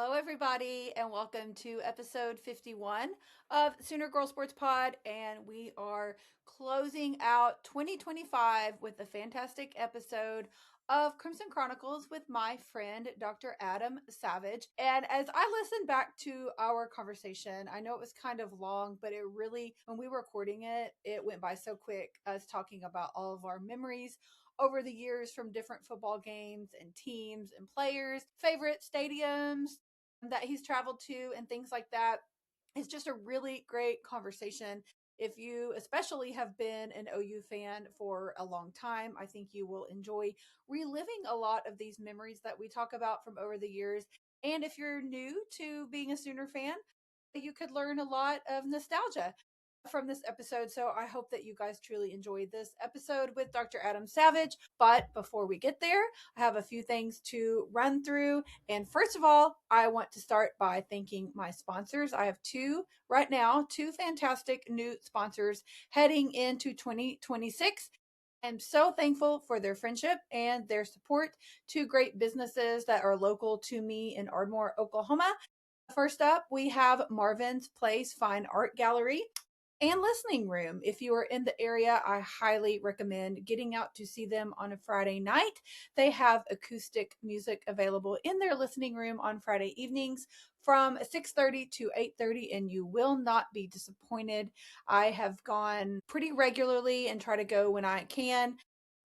Hello, everybody, and welcome to episode 51 of Sooner Girl Sports Pod. And we are closing out 2025 with a fantastic episode of Crimson Chronicles with my friend, Dr. Adam Savage. And as I listened back to our conversation, I know it was kind of long, but it really, when we were recording it, it went by so quick, us talking about all of our memories over the years from different football games and teams and players, favorite stadiums that he's traveled to, and things like that. It's just a really great conversation. If you especially have been an OU fan for a long time, I think you will enjoy reliving a lot of these memories that we talk about from over the years. And if you're new to being a Sooner fan, you could learn a lot of nostalgia from this episode. So I hope that you guys truly enjoyed this episode with Dr. Adam Savage. But before we get there, I have a few things to run through. And first of all, I want to start by thanking my sponsors. I have two fantastic new sponsors heading into 2026. I'm so thankful for their friendship and their support. Two great businesses that are local to me in Ardmore, Oklahoma. First up, we have Marvin's Place Fine Art Gallery and Listening Room. If you are in the area, I highly recommend getting out to see them on a Friday night. They have acoustic music available in their listening room on Friday evenings from 6:30 to 8:30, and you will not be disappointed. I have gone pretty regularly and try to go when I can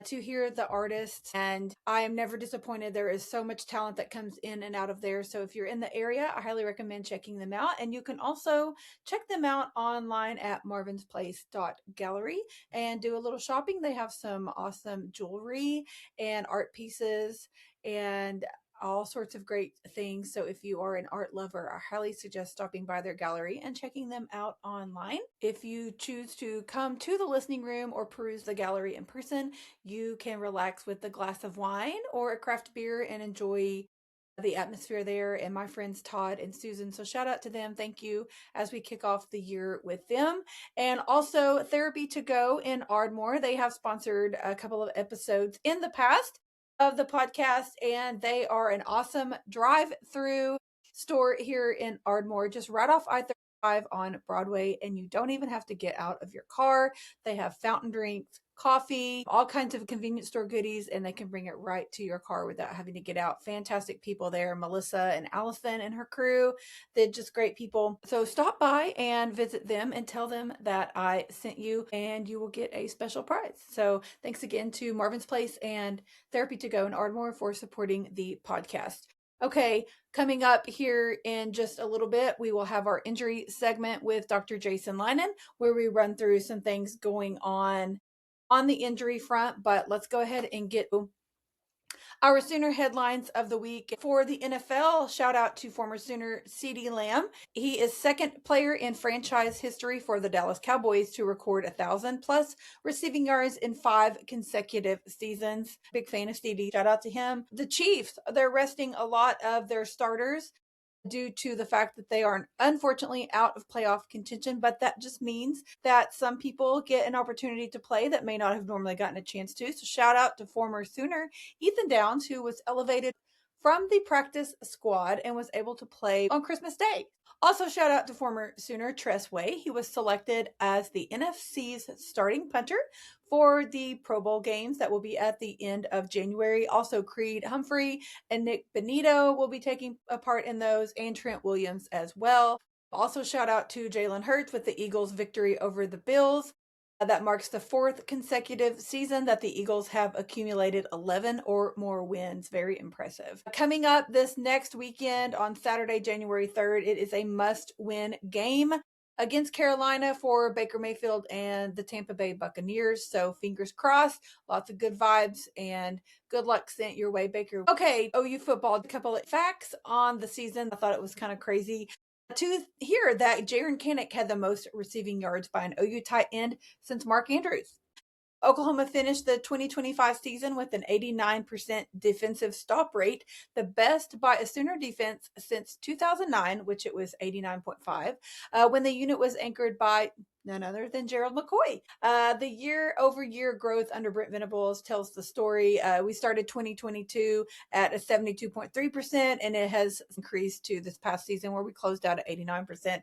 to hear the artists, and I am never disappointed. There is so much talent that comes in and out of there. So if you're in the area, I highly recommend checking them out. And you can also check them out online at marvinsplace.gallery and do a little shopping. They have some awesome jewelry and art pieces and all sorts of great things. So if you are an art lover, I highly suggest stopping by their gallery and checking them out online. If you choose to come to the listening room or peruse the gallery in person, you can relax with a glass of wine or a craft beer and enjoy the atmosphere there, and my friends Todd and Susan. So shout out to them. Thank you as we kick off the year with them. And also Therapy to Go in Ardmore. They have sponsored a couple of episodes in the past of the podcast, and they are an awesome drive-through store here in Ardmore, just right off I-35 on Broadway, and you don't even have to get out of your car. They have fountain drinks, coffee, all kinds of convenience store goodies, and they can bring it right to your car without having to get out. Fantastic people there, Melissa and Allison and her crew. They're just great people. So stop by and visit them and tell them that I sent you, and you will get a special prize. So thanks again to Marvin's Place and Therapy to Go in Ardmore for supporting the podcast. Okay, coming up here in just a little bit, we will have our injury segment with Dr. Jason Linen, where we run through some things going on the injury front. But let's go ahead and get our Sooner headlines of the week. For the NFL, shout out to former Sooner CeeDee Lamb. He is second player in franchise history for the Dallas Cowboys to record 1,000 plus receiving yards in 5 consecutive seasons. Big fan of CeeDee. Shout out to him. The Chiefs, they're resting a lot of their starters due to the fact that they are unfortunately out of playoff contention, but that just means that some people get an opportunity to play that may not have normally gotten a chance to. So shout out to former Sooner Ethan Downs, who was elevated from the practice squad and was able to play on Christmas Day. Also, shout out to former Sooner Tress Way. He was selected as the NFC's starting punter for the Pro Bowl games that will be at the end of January. Also, Creed Humphrey and Nick Benito will be taking a part in those, and Trent Williams as well. Also, shout out to Jalen Hurts with the Eagles' victory over the Bills. That marks the 4th consecutive season that the Eagles have accumulated 11 or more wins. Very impressive. Coming up this next weekend on Saturday, January 3rd, it is a must-win game against Carolina for Baker Mayfield and the Tampa Bay Buccaneers. So fingers crossed, lots of good vibes, and good luck sent your way, Baker. Okay, OU football, a couple of facts on the season. I thought it was kind of crazy to hear that Jaron Kanek had the most receiving yards by an OU tight end since Mark Andrews. Oklahoma finished the 2025 season with an 89% defensive stop rate, the best by a Sooner defense since 2009, which it was 89.5, when the unit was anchored by None other than Gerald McCoy. The year-over-year growth under Brent Venables tells the story. We started 2022 at a 72.3%, and it has increased to this past season where we closed out at 89%.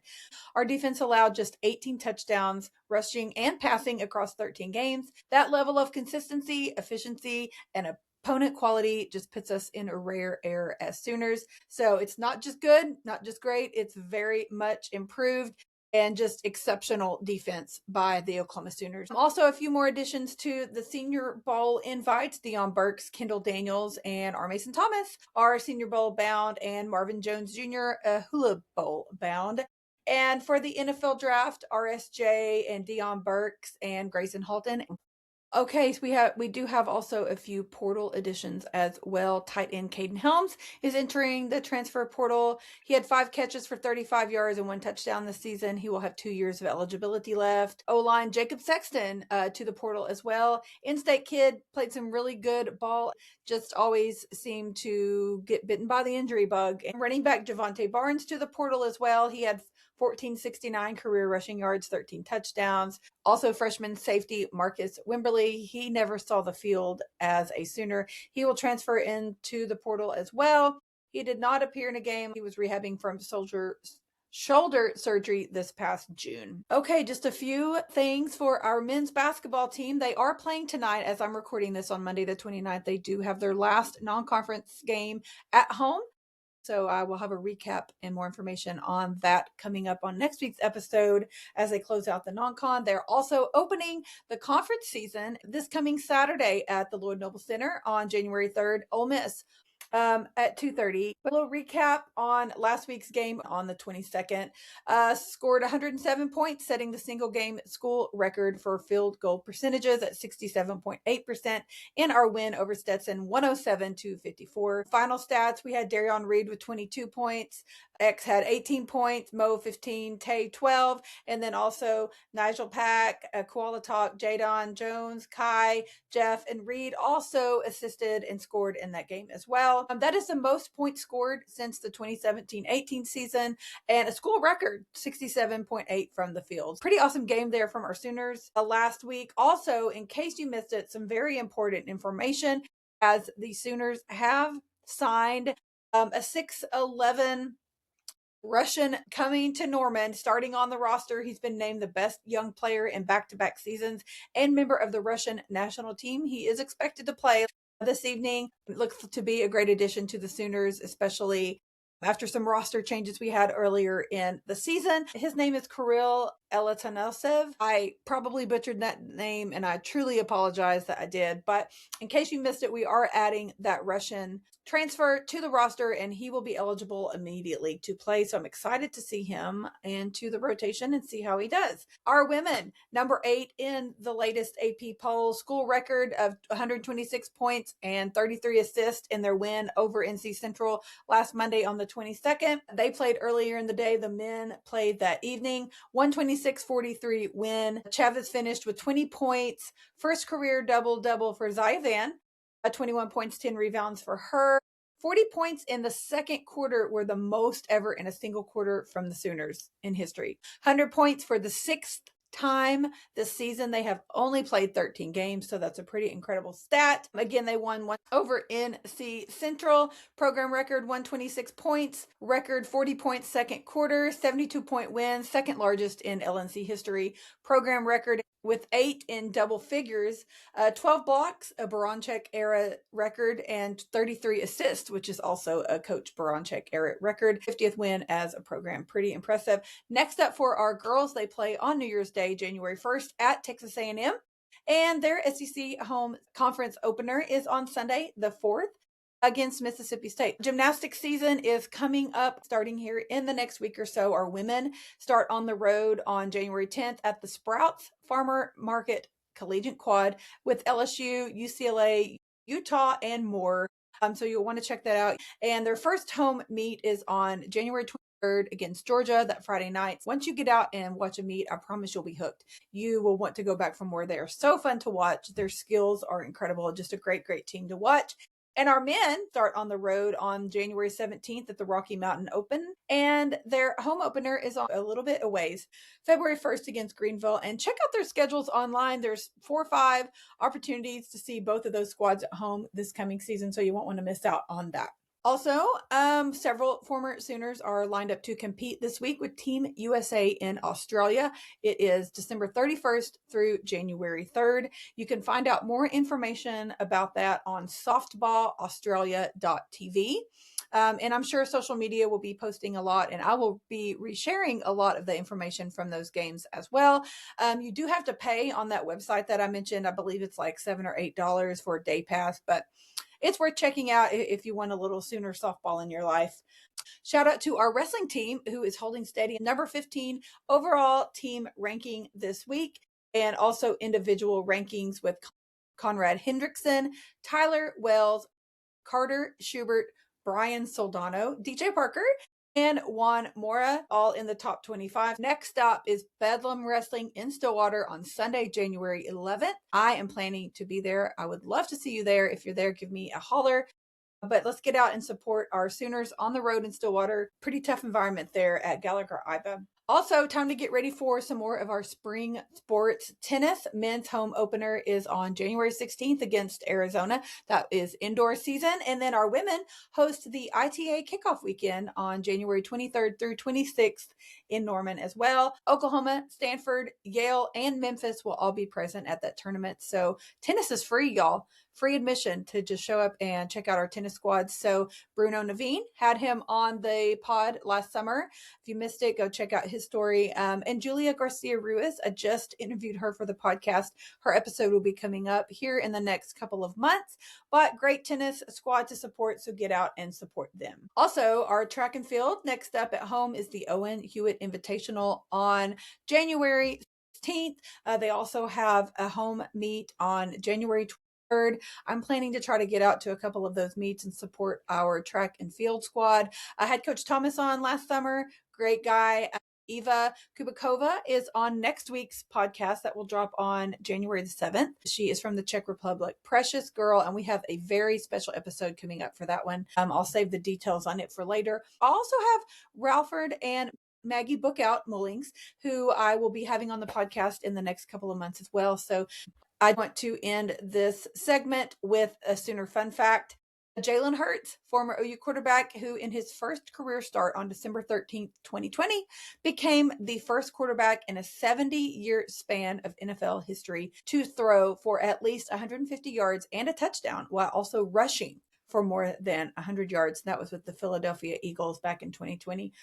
Our defense allowed just 18 touchdowns, rushing and passing across 13 games. That level of consistency, efficiency, and opponent quality just puts us in a rare air as Sooners. So it's not just good, not just great, it's very much improved and just exceptional defense by the Oklahoma Sooners. Also, a few more additions to the Senior Bowl invites. Deion Burks, Kendall Daniels, and R. Mason Thomas are Senior Bowl bound, and Marvin Jones Jr., Hula Bowl bound. And for the NFL draft, RSJ and Deion Burks and Grayson Halton. Okay, so we do have also a few portal additions as well. Tight end Caden Helms is entering the transfer portal. He had 5 catches for 35 yards and 1 touchdown this season. He will have 2 years of eligibility left. O-line Jacob Sexton to the portal as well. In-state kid, played some really good ball. Just always seemed to get bitten by the injury bug. And running back Javante Barnes to the portal as well. He had 1469 career rushing yards, 13 touchdowns. Also, freshman safety Marcus Wimberly. He never saw the field as a Sooner. He will transfer into the portal as well. He did not appear in a game. He was rehabbing from shoulder surgery this past June. Okay, just a few things for our men's basketball team. They are playing tonight as I'm recording this on Monday the 29th. They do have their last non-conference game at home. So I will have a recap and more information on that coming up on next week's episode as they close out the non-con. They're also opening the conference season this coming Saturday at the Lloyd Noble Center on January 3rd. Ole Miss at 2:30. A little recap on last week's game on the 22nd. Scored 107 points, setting the single game school record for field goal percentages at 67.8%. In our win over Stetson, 107-54. Final stats: we had Darion Reed with 22 points. X had 18 points, Mo 15, Tay 12, and then also Nigel Pack, Koala Talk, Jadon Jones, Kai, Jeff, and Reed also assisted and scored in that game as well. That is the most points scored since the 2017-18 season, and a school record 67.8 from the field. Pretty awesome game there from our Sooners last week. Also, in case you missed it, some very important information as the Sooners have signed a 6'11" Russian coming to Norman, starting on the roster. He's been named the best young player in back-to-back seasons and member of the Russian national team. He is expected to play this evening. It looks to be a great addition to the Sooners, especially after some roster changes we had earlier in the season. His name is Kirill Elatanelsev. I probably butchered that name, and I truly apologize that I did. But in case you missed it, we are adding that Russian transfer to the roster, and he will be eligible immediately to play. So I'm excited to see him into the rotation and see how he does. Our women, number 8 in the latest AP poll, school record of 126 points and 33 assists in their win over NC Central last Monday on the 22nd. They played earlier in the day. The men played that evening. 126-43 win. Chavez finished with 20 points. First career double-double for Zayvan. 21 points, 10 rebounds for her. 40 points in the second quarter were the most ever in a single quarter from the Sooners in history. 100 points for the 6th time this season. They have only played 13 games, so that's a pretty incredible stat. Again, they won one over NC Central. Program record 126 points, record 40 points second quarter, 72-point win, second largest in LNC history. Program record with 8 in double figures, 12 blocks, a Baranchek era record, and 33 assists, which is also a Coach Baranchek era record. 50th win as a program. Pretty impressive. Next up for our girls, they play on New Year's Day, January 1st at Texas A&M. And their SEC home conference opener is on Sunday, the 4th. Against Mississippi State. Gymnastics season is coming up starting here in the next week or so. Our women start on the road on January 10th at the Sprouts Farmer Market Collegiate Quad with LSU, UCLA, Utah, and more. So you'll want to check that out. And their first home meet is on January 23rd against Georgia that Friday night. Once you get out and watch a meet, I promise you'll be hooked. You will want to go back for more. They are so fun to watch. Their skills are incredible. Just a great, great team to watch. And our men start on the road on January 17th at the Rocky Mountain Open. And their home opener is on a little bit a ways, February 1st against Greenville. And check out their schedules online. There's 4 or 5 opportunities to see both of those squads at home this coming season. So you won't want to miss out on that. Also, several former Sooners are lined up to compete this week with Team USA in Australia. It is December 31st through January 3rd. You can find out more information about that on softballaustralia.tv. And I'm sure social media will be posting a lot, and I will be resharing a lot of the information from those games as well. You do have to pay on that website that I mentioned. I believe it's like $7 or $8 for a day pass, but it's worth checking out if you want a little Sooner softball in your life. Shout out to our wrestling team who is holding steady number 15 overall team ranking this week, and also individual rankings with Conrad Hendrickson, Tyler Wells, Carter Schubert, Brian Soldano, DJ Parker, and Juan Mora, all in the top 25. Next up is Bedlam Wrestling in Stillwater on Sunday, January 11th. I am planning to be there. I would love to see you there. If you're there, give me a holler. But let's get out and support our Sooners on the road in Stillwater. Pretty tough environment there at Gallagher Iba. Also, time to get ready for some more of our spring sports. Tennis men's home opener is on January 16th against Arizona. That is indoor season. And then our women host the ITA kickoff weekend on January 23rd through 26th in Norman as well. Oklahoma, Stanford, Yale, and Memphis will all be present at that tournament. So tennis is free, y'all. Free admission to just show up and check out our tennis squads. So Bruno Naveen had him on the pod last summer. If you missed it, go check out his story. And Julia Garcia Ruiz, I just interviewed her for the podcast. Her episode will be coming up here in the next couple of months. But great tennis squad to support, so get out and support them. Also, our track and field next up at home is the Owen Hewitt Invitational on January 16th. They also have a home meet on January 23rd. I'm planning to try to get out to a couple of those meets and support our track and field squad. I had Coach Thomas on last summer. Great guy. Eva Kubikova is on next week's podcast that will drop on January the 7th. She is from the Czech Republic. Precious girl, and we have a very special episode coming up for that one. I'll save the details on it for later. I'll also have Ralford and Maggie Bookout Mullings, who I will be having on the podcast in the next couple of months as well. So I want to end this segment with a Sooner fun fact. Jalen Hurts, former OU quarterback who in his first career start on December 13th, 2020, became the first quarterback in a 70-year span of NFL history to throw for at least 150 yards and a touchdown while also rushing for more than 100 yards. That was with the Philadelphia Eagles back in 2020.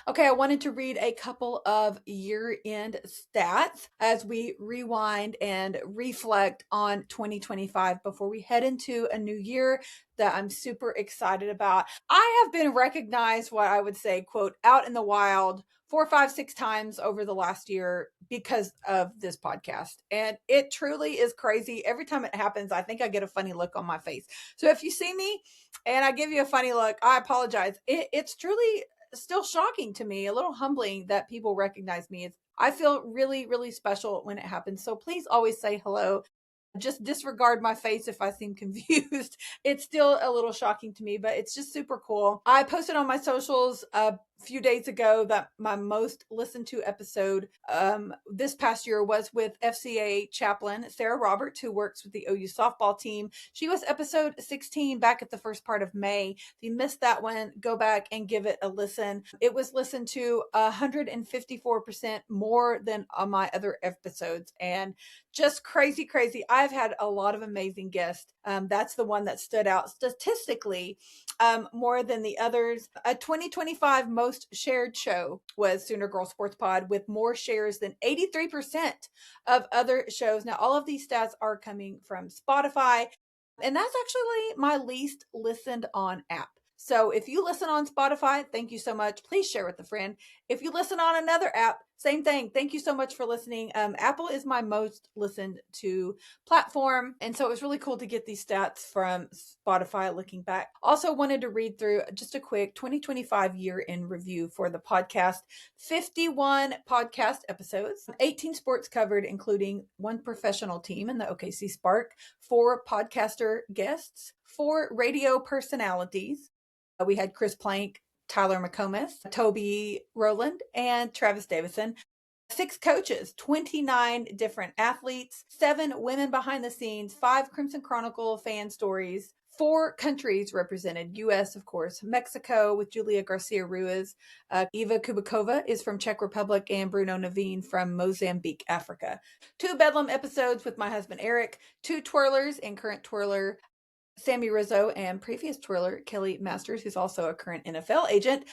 Okay, I wanted to read a couple of year-end stats as we rewind and reflect on 2025 before we head into a new year that I'm super excited about. I have been recognized, what I would say, quote, out in the wild 4, 5, 6 times over the last year because of this podcast. And it truly is crazy. Every time it happens, I think I get a funny look on my face. So if you see me and I give you a funny look, I apologize. It's truly still shocking to me, a little humbling that people recognize me. I feel really, really special when it happens. So please always say hello. Just disregard my face if I seem confused. It's still a little shocking to me, but it's just super cool. I posted on my socials a few days ago that my most listened to episode this past year was with FCA chaplain Sarah Roberts, who works with the OU softball team. She was episode 16 back at the first part of May. If you missed that one, go back and give it a listen. It was listened to 154% more than on my other episodes, and just crazy. I've had a lot of amazing guests. That's the one that stood out statistically more than the others. A 2025 most shared show was Sooner Girl Sports Pod with more shares than 83% of other shows. Now, all of these stats are coming from Spotify, and that's actually my least listened on app. So if you listen on Spotify, thank you so much. Please share with a friend. If you listen on another app, Same thing. Thank you so much for listening. Apple is my most listened to platform. And so it was really cool to get these stats from Spotify looking back. Also wanted to read through just a quick 2025 year in review for the podcast. 51 podcast episodes, 18 sports covered, including one professional team in the OKC Spark, 4 podcaster guests, 4 radio personalities. We had Chris Plank, Tyler McComas, Toby Rowland, and Travis Davison. 6 coaches, 29 different athletes, 7 women behind the scenes, 5 Crimson Chronicle fan stories, 4 countries represented. U.S., of course, Mexico with Julia Garcia Ruiz. Eva Kubikova is from Czech Republic, and Bruno Naveen from Mozambique, Africa. 2 Bedlam episodes with my husband Eric, 2 twirlers and current twirler Sammy Rizzo, and previous twirler Kelly Masters, who's also a current NFL agent.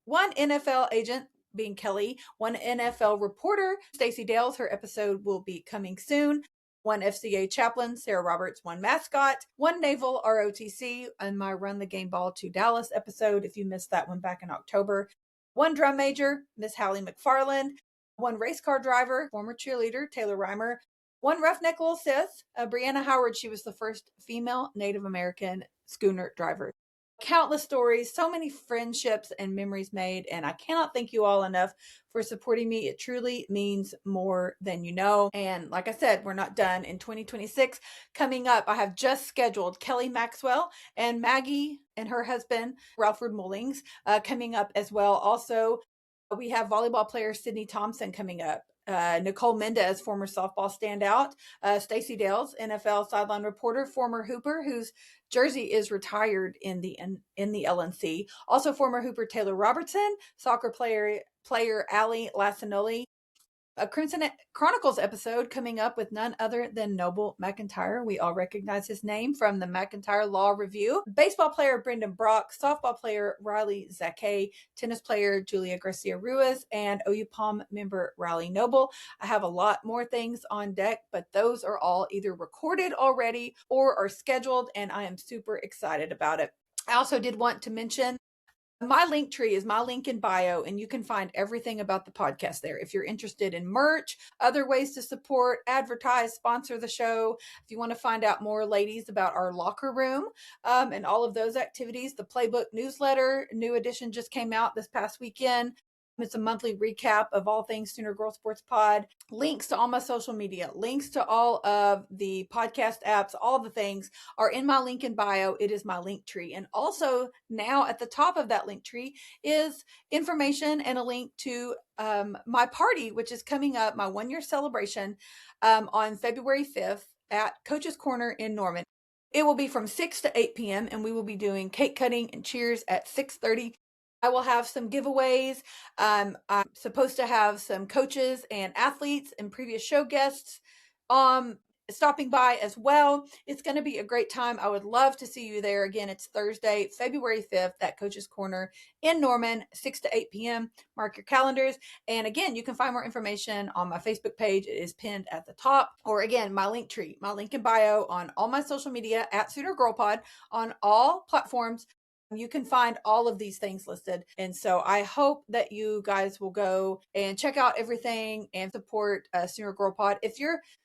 1 NFL agent being Kelly, 1 NFL reporter, Stacey Dales, her episode will be coming soon. 1 FCA chaplain, Sarah Roberts, 1 mascot, 1 naval ROTC, and my Run the Game Ball to Dallas episode, if you missed that one back in October. 1 drum major, Miss Hallie McFarland, 1 race car driver, former cheerleader, Taylor Reimer, 1 roughneck little sis, Brianna Howard. She was the first female Native American schooner driver. Countless stories, so many friendships and memories made, and I cannot thank you all enough for supporting me. It truly means more than you know. And like I said, we're not done. In 2026, coming up, I have just scheduled Kelly Maxwell and Maggie and her husband, Ralphford Mullings, coming up as well. Also, we have volleyball player Sydney Thompson coming up. Nicole Mendez, former softball standout. Stacey Dales, NFL sideline reporter, former Hooper, whose jersey is retired in the LNC. Also, former Hooper Taylor Robertson, soccer player Ali Lassinoli. A Crimson Chronicles episode coming up with none other than Noble McIntyre. We all recognize his name from the McIntyre Law Review. Baseball player Brendan Brock, softball player Riley Zakay, tennis player Julia Garcia Ruiz, and OU Palm member Riley Noble. I have a lot more things on deck, but those are all either recorded already or are scheduled, and I am super excited about it. I also did want to mention my link tree is my link in bio, and you can find everything about the podcast there. If you're interested in merch, other ways to support, advertise, sponsor the show, if you want to find out more, ladies, about our locker room and all of those activities, the Playbook newsletter, new edition just came out this past weekend. It's a monthly recap of all things Sooner Girl Sports Pod. Links to all my social media, links to all of the podcast apps, all the things are in my link in bio. It is my link tree. And also now at the top of that link tree is information and a link to my party, which is coming up, my 1-year celebration on February 5th at Coach's Corner in Norman. It will be from 6 to 8 p.m. and we will be doing cake cutting and cheers at 6:30. I will have some giveaways. I'm supposed to have some coaches and athletes and previous show guests stopping by as well. It's going to be a great time. I would love to see you there. Again, it's Thursday, February 5th at Coach's Corner in Norman, 6 to 8 p.m. Mark your calendars. And again, you can find more information on my Facebook page. It is pinned at the top. Or again, my link tree, my link in bio on all my social media at Sooner Girl Pod on all platforms. You can find all of these things listed. And so I hope that you guys will go and check out everything and support Sooner Girl Pod.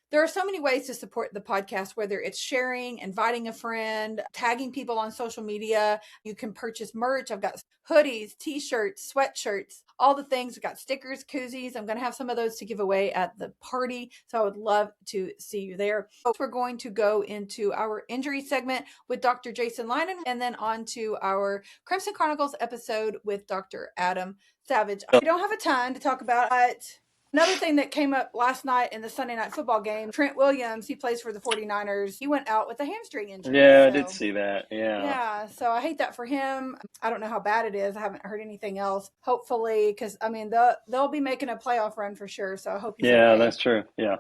There are so many ways to support the podcast, whether it's sharing, inviting a friend, tagging people on social media. You can purchase merch. I've got hoodies, t-shirts, sweatshirts, all the things. I've got stickers, koozies. I'm going to have some of those to give away at the party. So I would love to see you there. We're going to go into our injury segment with Dr. Jason Linen and then on to our Crimson Chronicles episode with Dr. Adam Savage. I don't have a ton to talk about, but another thing that came up last night in the Sunday night football game, Trent Williams, he plays for the 49ers. He went out with a hamstring injury. Yeah, I did see that. Yeah, so I hate that for him. I don't know how bad it is. I haven't heard anything else. Hopefully, because, I mean, they'll be making a playoff run for sure, so I hope he's okay. That's true. Yeah,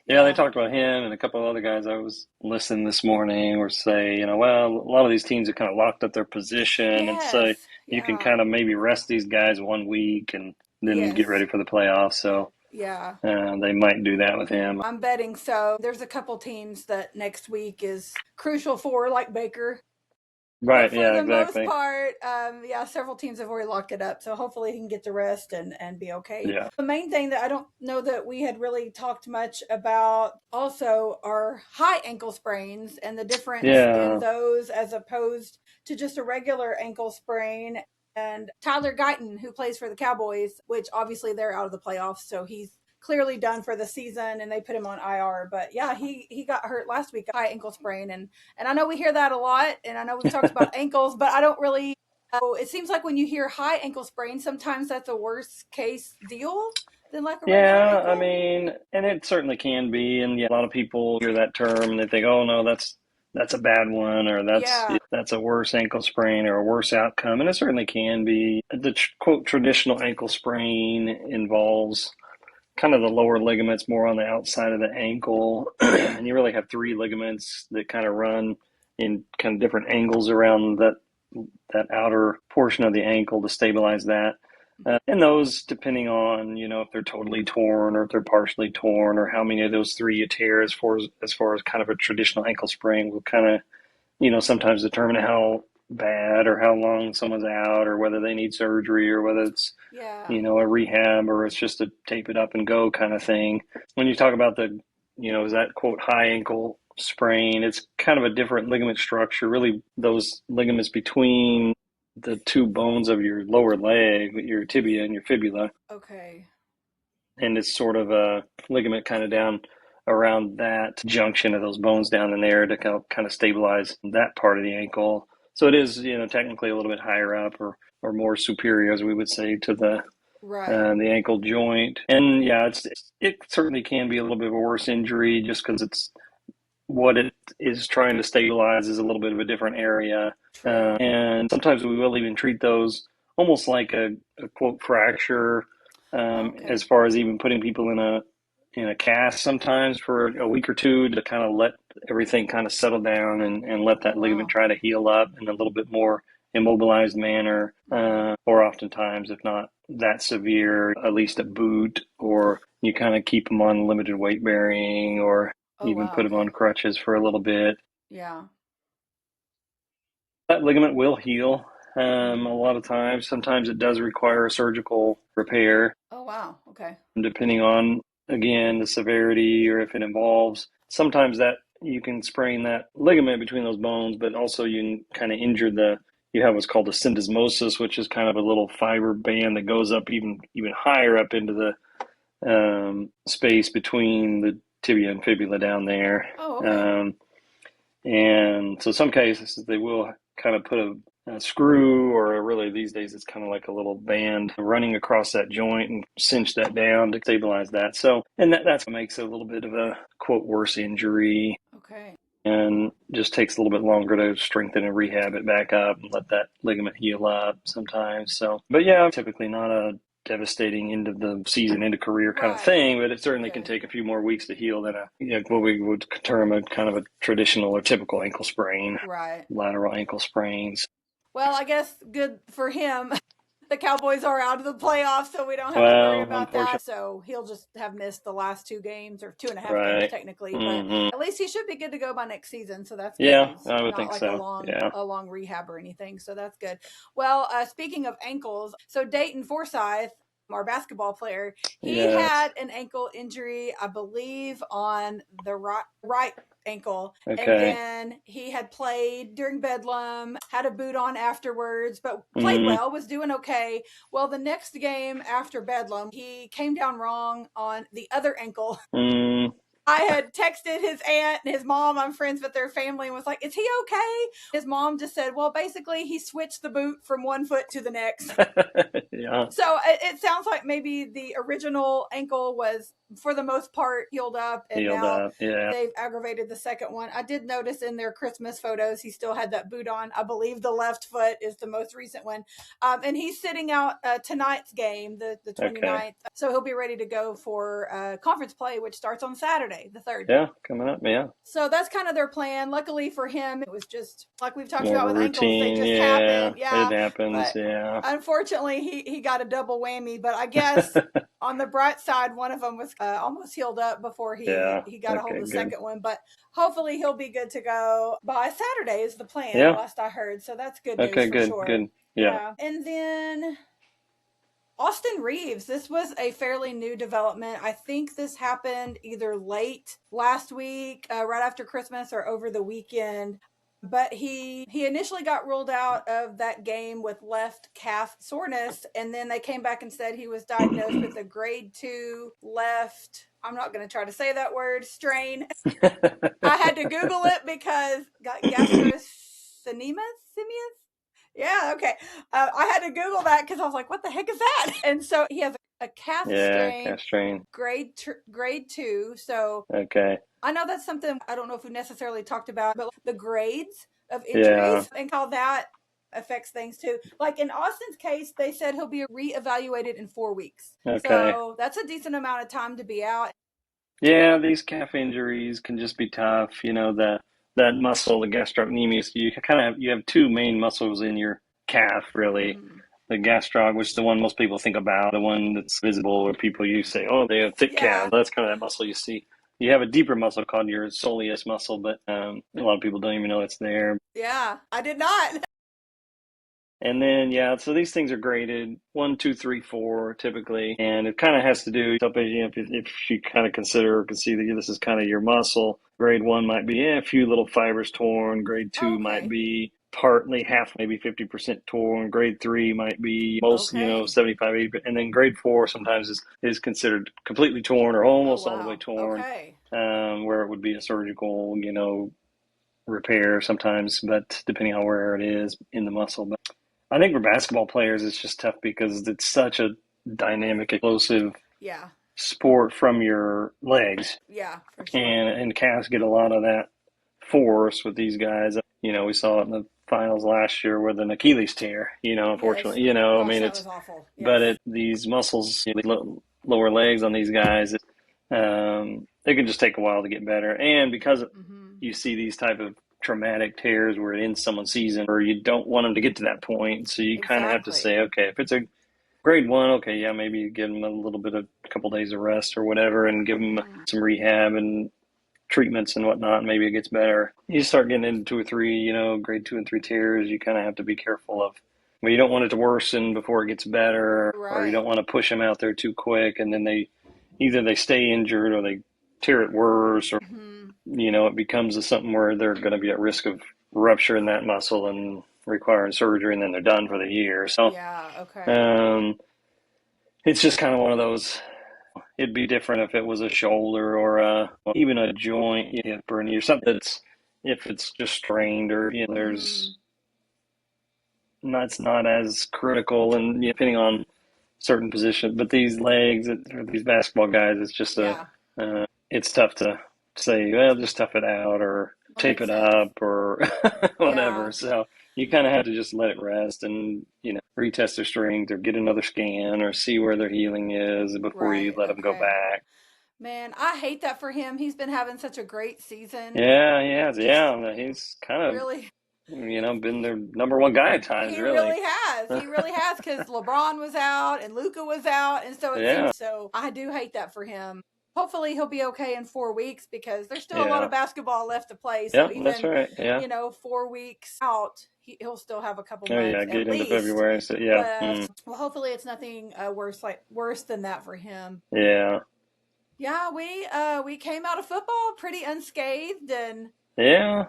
they talked about him and a couple of other guys I was listening this morning were saying, well, a lot of these teams have kind of locked up their position, and so you can kind of maybe rest these guys 1 week and then get ready for the playoffs. So they might do that with him. I'm betting so. There's a couple teams that next week is crucial for, like Baker. Right. For Yeah. the most Exactly. part, yeah, several teams have already locked it up. So hopefully he can get the rest and be okay. Yeah. The main thing that I don't know that we had really talked much about also are high ankle sprains and the difference in Yeah. those as opposed to just a regular ankle sprain. And Tyler Guyton, who plays for the Cowboys, which obviously they're out of the playoffs, so he's clearly done for the season and they put him on IR. But yeah, he got hurt last week, high ankle sprain, and I know we hear that a lot, and I know we've talked about ankles, but I don't really. It seems like when you hear high ankle sprain, sometimes that's a worse case deal than like a regular Yeah, I ankle. mean, and it certainly can be, and yeah, a lot of people hear that term and they think, "Oh no, that's a bad one," or Yeah. that's a worse ankle sprain or a worse outcome," and it certainly can be. The quote traditional ankle sprain involves kind of the lower ligaments more on the outside of the ankle, and you really have three ligaments that kind of run in kind of different angles around that outer portion of the ankle to stabilize that. And those, depending on if they're totally torn or if they're partially torn or how many of those three you tear, as far as kind of a traditional ankle sprain, will kind of sometimes determine how bad or how long someone's out or whether they need surgery or whether it's Yeah. a rehab or it's just a tape it up and go kind of thing. When you talk about is that quote high ankle sprain, it's kind of a different ligament structure. Really, those ligaments between the two bones of your lower leg, your tibia and your fibula, Okay. and it's sort of a ligament kind of down around that junction of those bones down in there to kind of stabilize that part of the ankle. So it is, technically a little bit higher up or more superior, as we would say, to Right. the ankle joint. And yeah, it certainly can be a little bit of a worse injury just because it's what it is trying to stabilize is a little bit of a different area. True. And sometimes we will even treat those almost like a quote fracture, Okay. as far as even putting people in a cast sometimes for a week or two to kind of let everything kind of settle down and let Oh that ligament wow. try to heal up in a little bit more immobilized manner, Mm-hmm. or oftentimes, if not that severe, at least a boot, or you kind of keep them on limited weight bearing, or Oh even wow. put them on Okay. crutches for a little bit. Yeah. That ligament will heal a Mm-hmm. lot of times. Sometimes it does require a surgical repair, Oh wow. Okay. depending on, again, the severity or if it involves. Sometimes that you can sprain that ligament between those bones, but also you can kind of injure you have what's called a syndesmosis, which is kind of a little fiber band that goes up even higher up into the space between the tibia and fibula down there. Oh okay. Um, And so some cases they will kind of put a screw, or really these days it's kind of like a little band running across that joint and cinch that down to stabilize that. So, and that's what makes it a little bit of a quote worse injury Okay. and just takes a little bit longer to strengthen and rehab it back up and let that ligament heal up sometimes. So, but yeah, typically not a devastating end of the season, end of career kind of Right. thing, but it certainly can Okay. take a few more weeks to heal than what we would term a kind of a traditional or typical ankle sprain, Right. lateral ankle sprains. Well, I guess good for him. The Cowboys are out of the playoffs, so we don't have to worry Well, about unfortunately, that. So he'll just have missed the last two games or two and a half games right. technically, but Hmm. at least he should be good to go by next season. So that's good Yeah, news. I would Not think like so. Yeah. a long rehab or anything. So that's good. Well, speaking of ankles, so Dayton Forsyth, our basketball player, he Yes. had an ankle injury, I believe, on the right ankle. And Okay. then he had played during Bedlam, had a boot on afterwards, but played Mm, well, was doing okay. Well, the next game after Bedlam, he came down wrong on the other ankle. mm. I had texted his aunt and his mom. I'm friends with their family and was like, "Is he okay?" His mom just said, "Well, basically, he switched the boot from one foot to the next." Yeah. So it sounds like maybe the original ankle was, for the most part, healed up, and Healed now up. Yeah. they've aggravated the second one. I did notice in their Christmas photos he still had that boot on. I believe the left foot is the most recent one. And he's sitting out tonight's game, the Okay. 29th. So he'll be ready to go for conference play, which starts on Saturday. Saturday, the 3rd. Yeah, coming up, yeah. So that's kind of their plan. Luckily for him, it was just like we've talked More of about a with ankles, they routine, just yeah. happen. It Yeah. happens, But yeah. unfortunately, he got a double whammy. But I guess on the bright side, one of them was almost healed up before Yeah. he got a hold Okay, of the good. second one. But hopefully he'll be good to go by Saturday is the plan, Yeah. last I heard. So that's good news Okay, for good, sure. good. Yeah. Yeah. And then Austin Reeves, this was a fairly new development. I think this happened either late last week, right after Christmas, or over the weekend. But he initially got ruled out of that game with left calf soreness, and then they came back and said he was diagnosed with a grade 2 left. I'm not going to try to say that word, strain. I had to Google it because got gastrocnemius. Yeah, okay. I had to Google that because I was like, "What the heck is that?" And so he has a calf Yeah, strain, calf strain. grade 2. So Okay. I know that's something I don't know if we necessarily talked about, but the grades of Yeah. injuries and how that affects things too. Like in Austin's case, they said he'll be reevaluated in 4 weeks. Okay. So that's a decent amount of time to be out. Yeah, these calf injuries can just be tough. That muscle, the gastrocnemius, you have two main muscles in your calf, really. Mm-hmm. The gastrog, which is the one most people think about, the one that's visible, where people you say, oh, they have thick calves. Yeah. That's kind of that muscle you see. You have a deeper muscle called your soleus muscle, but a lot of people don't even know it's there. Yeah, I did not. And then, yeah, so these things are graded 1, 2, 3, 4 typically. And it kind of has to do, if you kind of consider or can see that this is kind of your muscle, grade 1 might be a few little fibers torn. Grade 2 might Okay. be partly, half, maybe 50% torn. Grade 3 might be most, Okay. 75, 80. And then grade 4 sometimes is considered completely torn or Oh almost all the way wow. torn, Okay. where it would be a surgical, repair sometimes, but depending on where it is in the muscle. But I think for basketball players, it's just tough because it's such a dynamic, explosive Yeah. sport from your legs, Yeah, for sure. and calves get a lot of that force with these guys. We saw it in the finals last year with an Achilles tear. Yes. Unfortunately, I Gosh, mean, that was awful. but Yes. these muscles, lower legs on these guys, they can just take a while to get better. And because Mm-hmm. you see these type of traumatic tears where it ends someone's season, or you don't want them to get to that point, so you kind of have to Exactly. say, okay, if it's a grade 1, okay, yeah, maybe give them a little bit of a couple days of rest or whatever, and give them Mm-hmm. some rehab and treatments and whatnot. Maybe it gets better. You start getting into 2 or 3, grade 2 and 3 tears, you kind of have to be careful of. Well, you don't want it to worsen before it gets better, or you don't Right. want to push them out there too quick, and then they stay injured or they tear it worse, or Mm-hmm. it becomes something where they're going to be at risk of rupturing that muscle and requiring surgery, and then they're done for the year. So Yeah. Okay. um, it's just kind of one of those. It'd be different if it was a shoulder or even a joint, hip or knee or something that's, if it's just strained, or Mm-hmm. it's not as critical, and depending on certain position. But these legs, or these basketball guys, it's just Yeah. it's tough to say, well, just tough it out or That tape makes it sense. up or whatever. Yeah. So you kind of have to just let it rest and, retest their strength or get another scan or see where their healing is before you Right. let them go Okay. back. Man, I hate that for him. He's been having such a great season. Yeah, yeah, Just yeah. He's kind of, really, been their number one guy at times, he really. really has. He really has because LeBron was out and Luca was out. And so it Yeah, seems so. I do hate that for him. Hopefully he'll be okay in 4 weeks because there's still a lot yeah, of basketball left to play. yeah. So That's even, right. Yeah. 4 weeks out, he'll still have a couple Oh, months yeah. at Get into least February. So yeah. left. Well, hopefully it's nothing worse than that for him. Yeah. Yeah, we came out of football pretty unscathed, and Yeah.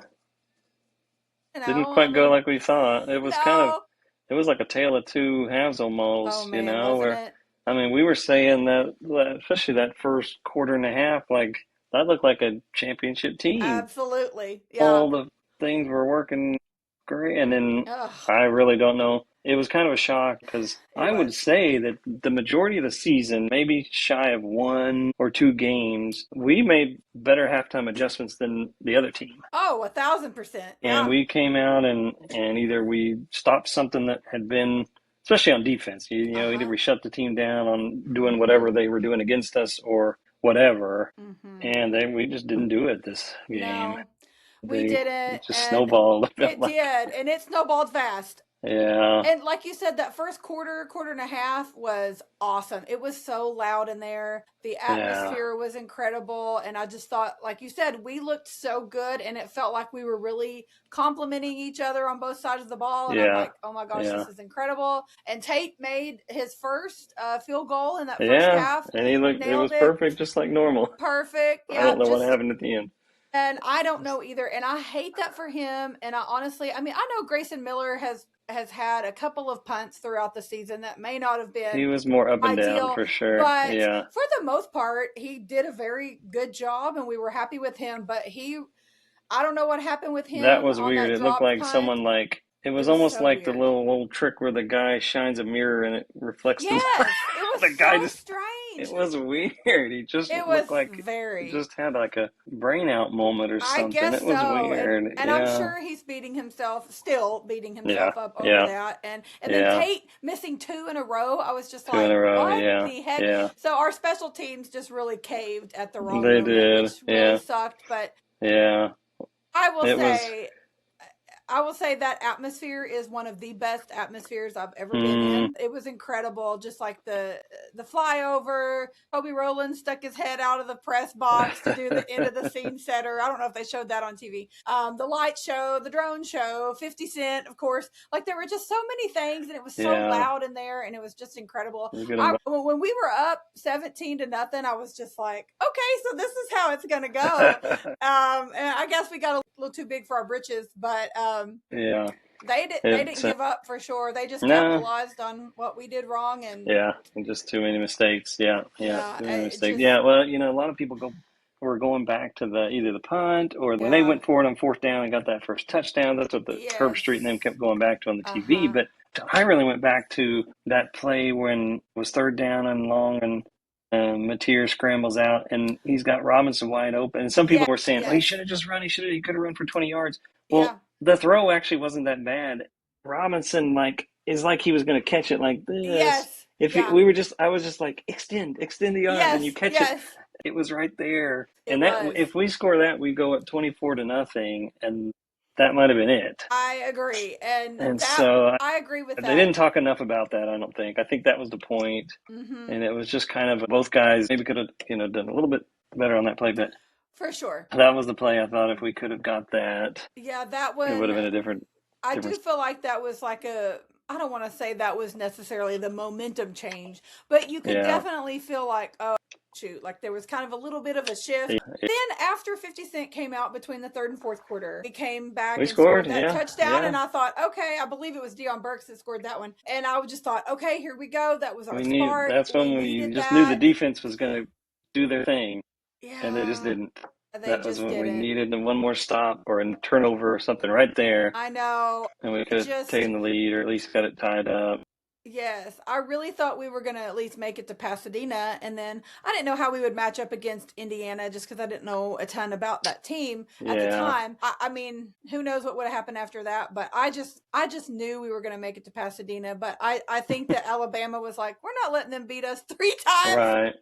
Didn't I quite go mean, like we thought. no. It was like a tale of two halves Oh almost, man, wasn't where, it? I mean, we were saying especially that first quarter and a half, like that looked like a championship team. Absolutely. Yeah. All the things were working great. And then Ugh, I really don't know. It was kind of a shock because it I would was. say that the majority of the season, maybe shy of 1 or 2 games, we made better halftime adjustments than the other team. Oh, 1,000%. And Yeah. we came out and either we stopped something that had been, especially on defense, either Uh-huh. we shut the team down on doing Mm-hmm. whatever they were doing against us, or whatever. And then we just didn't do it this game. No, we didn't. It just And snowballed. it did. And it snowballed fast. Yeah. And like you said, that first quarter, quarter and a half was awesome. It was so loud in there. The Yeah. atmosphere was incredible. And I just thought, like you said, we looked so good and it felt like we were really complimenting each other on both sides of the ball. And I'm Yeah. like, oh my gosh, Yeah. this is incredible. And Tate made his first field goal in that first Yeah. half. And it was Nailed it. perfect, just like normal. Perfect. I Yeah. don't know what happened at the end. And I don't know either. And I hate that for him. And I honestly, I mean, I know Grayson Miller has had a couple of punts throughout the season that may not have been He was more up and down ideal, for sure. but Yeah. for the most part, he did a very good job and we were happy with him. But I don't know what happened with him That was on weird. that It looked dropped like punt. someone like it It was was almost so like the weird. little trick where the guy shines a mirror and it reflects the Yes, it was the guy so just strange. it was weird. He just It was looked like he very. just had like a brain out moment or I something. guess It was so, weird. and I'm sure he's still beating Yeah. himself up over Yeah. that, and then Yeah. Tate missing 2 in a row. I was just 2 in like, a row. what Yeah. the heck? Yeah. So our special teams just really caved at the wrong They moment, did. which really Yeah. sucked. But Yeah. I will It was say. I will say that atmosphere is one of the best atmospheres I've ever been in. It was incredible, just like the flyover. Kobe Rowland stuck his head out of the press box to do the end of the scene setter. I don't know if they showed that on TV. The light show, the drone show, 50 Cent, of course. Like there were just so many things, and it was so Yeah. loud in there, and it was just incredible. It was good When we were up 17-0, I was just like, okay, so this is how it's gonna go. And I guess we got a little too big for our britches, but yeah. they didn't give up for sure. They just No. capitalized on what we did wrong, and Yeah, and just too many mistakes. Yeah. yeah, Too many it mistakes. just Yeah, well, a lot of people were going back to either the punt or when they went for it on fourth down and got that first touchdown. That's what the Herb Street and them kept going back to on the TV. But I really went back to that play when it was third down and long and Mateer scrambles out and he's got Robinson wide open. And some people were saying, well, he should have just run. He could have run for 20 yards. Well, the throw actually wasn't that bad. Robinson is like he was going to catch it like this. Yes. If I was just like extend the yard, and you catch it. It was right there. If we score that, we go up 24-0, and that might have been it. I agree, and so I agree with that. They didn't talk enough about that. I don't think. I think that was the point, and it was just kind of both guys maybe could have done a little bit better on that play, but for sure that was the play. I thought if we could have got that, that one it would have been a different. I do feel like that was like I don't want to say that was necessarily the momentum change, but you could definitely feel like, oh, shoot, like there was kind of a little bit of a shift. Then after 50 Cent came out between the third and fourth quarter, he came back and scored that touchdown, and I thought, okay, I believe it was Deion Burks that scored that one, and I just thought, okay, here we go. That was our spark. That's when you just knew the defense was going to do their thing, and they just didn't. That was what we needed, and one more stop or a turnover or something right there. I know. And we could have taken the lead or at least got it tied up. Yes, I really thought we were going to at least make it to Pasadena, and then I didn't know how we would match up against Indiana just because I didn't know a ton about that team at the time. I mean, who knows what would have happened after that, but I just knew we were going to make it to Pasadena, but I think that Alabama was like, we're not letting them beat us 3 times. Right.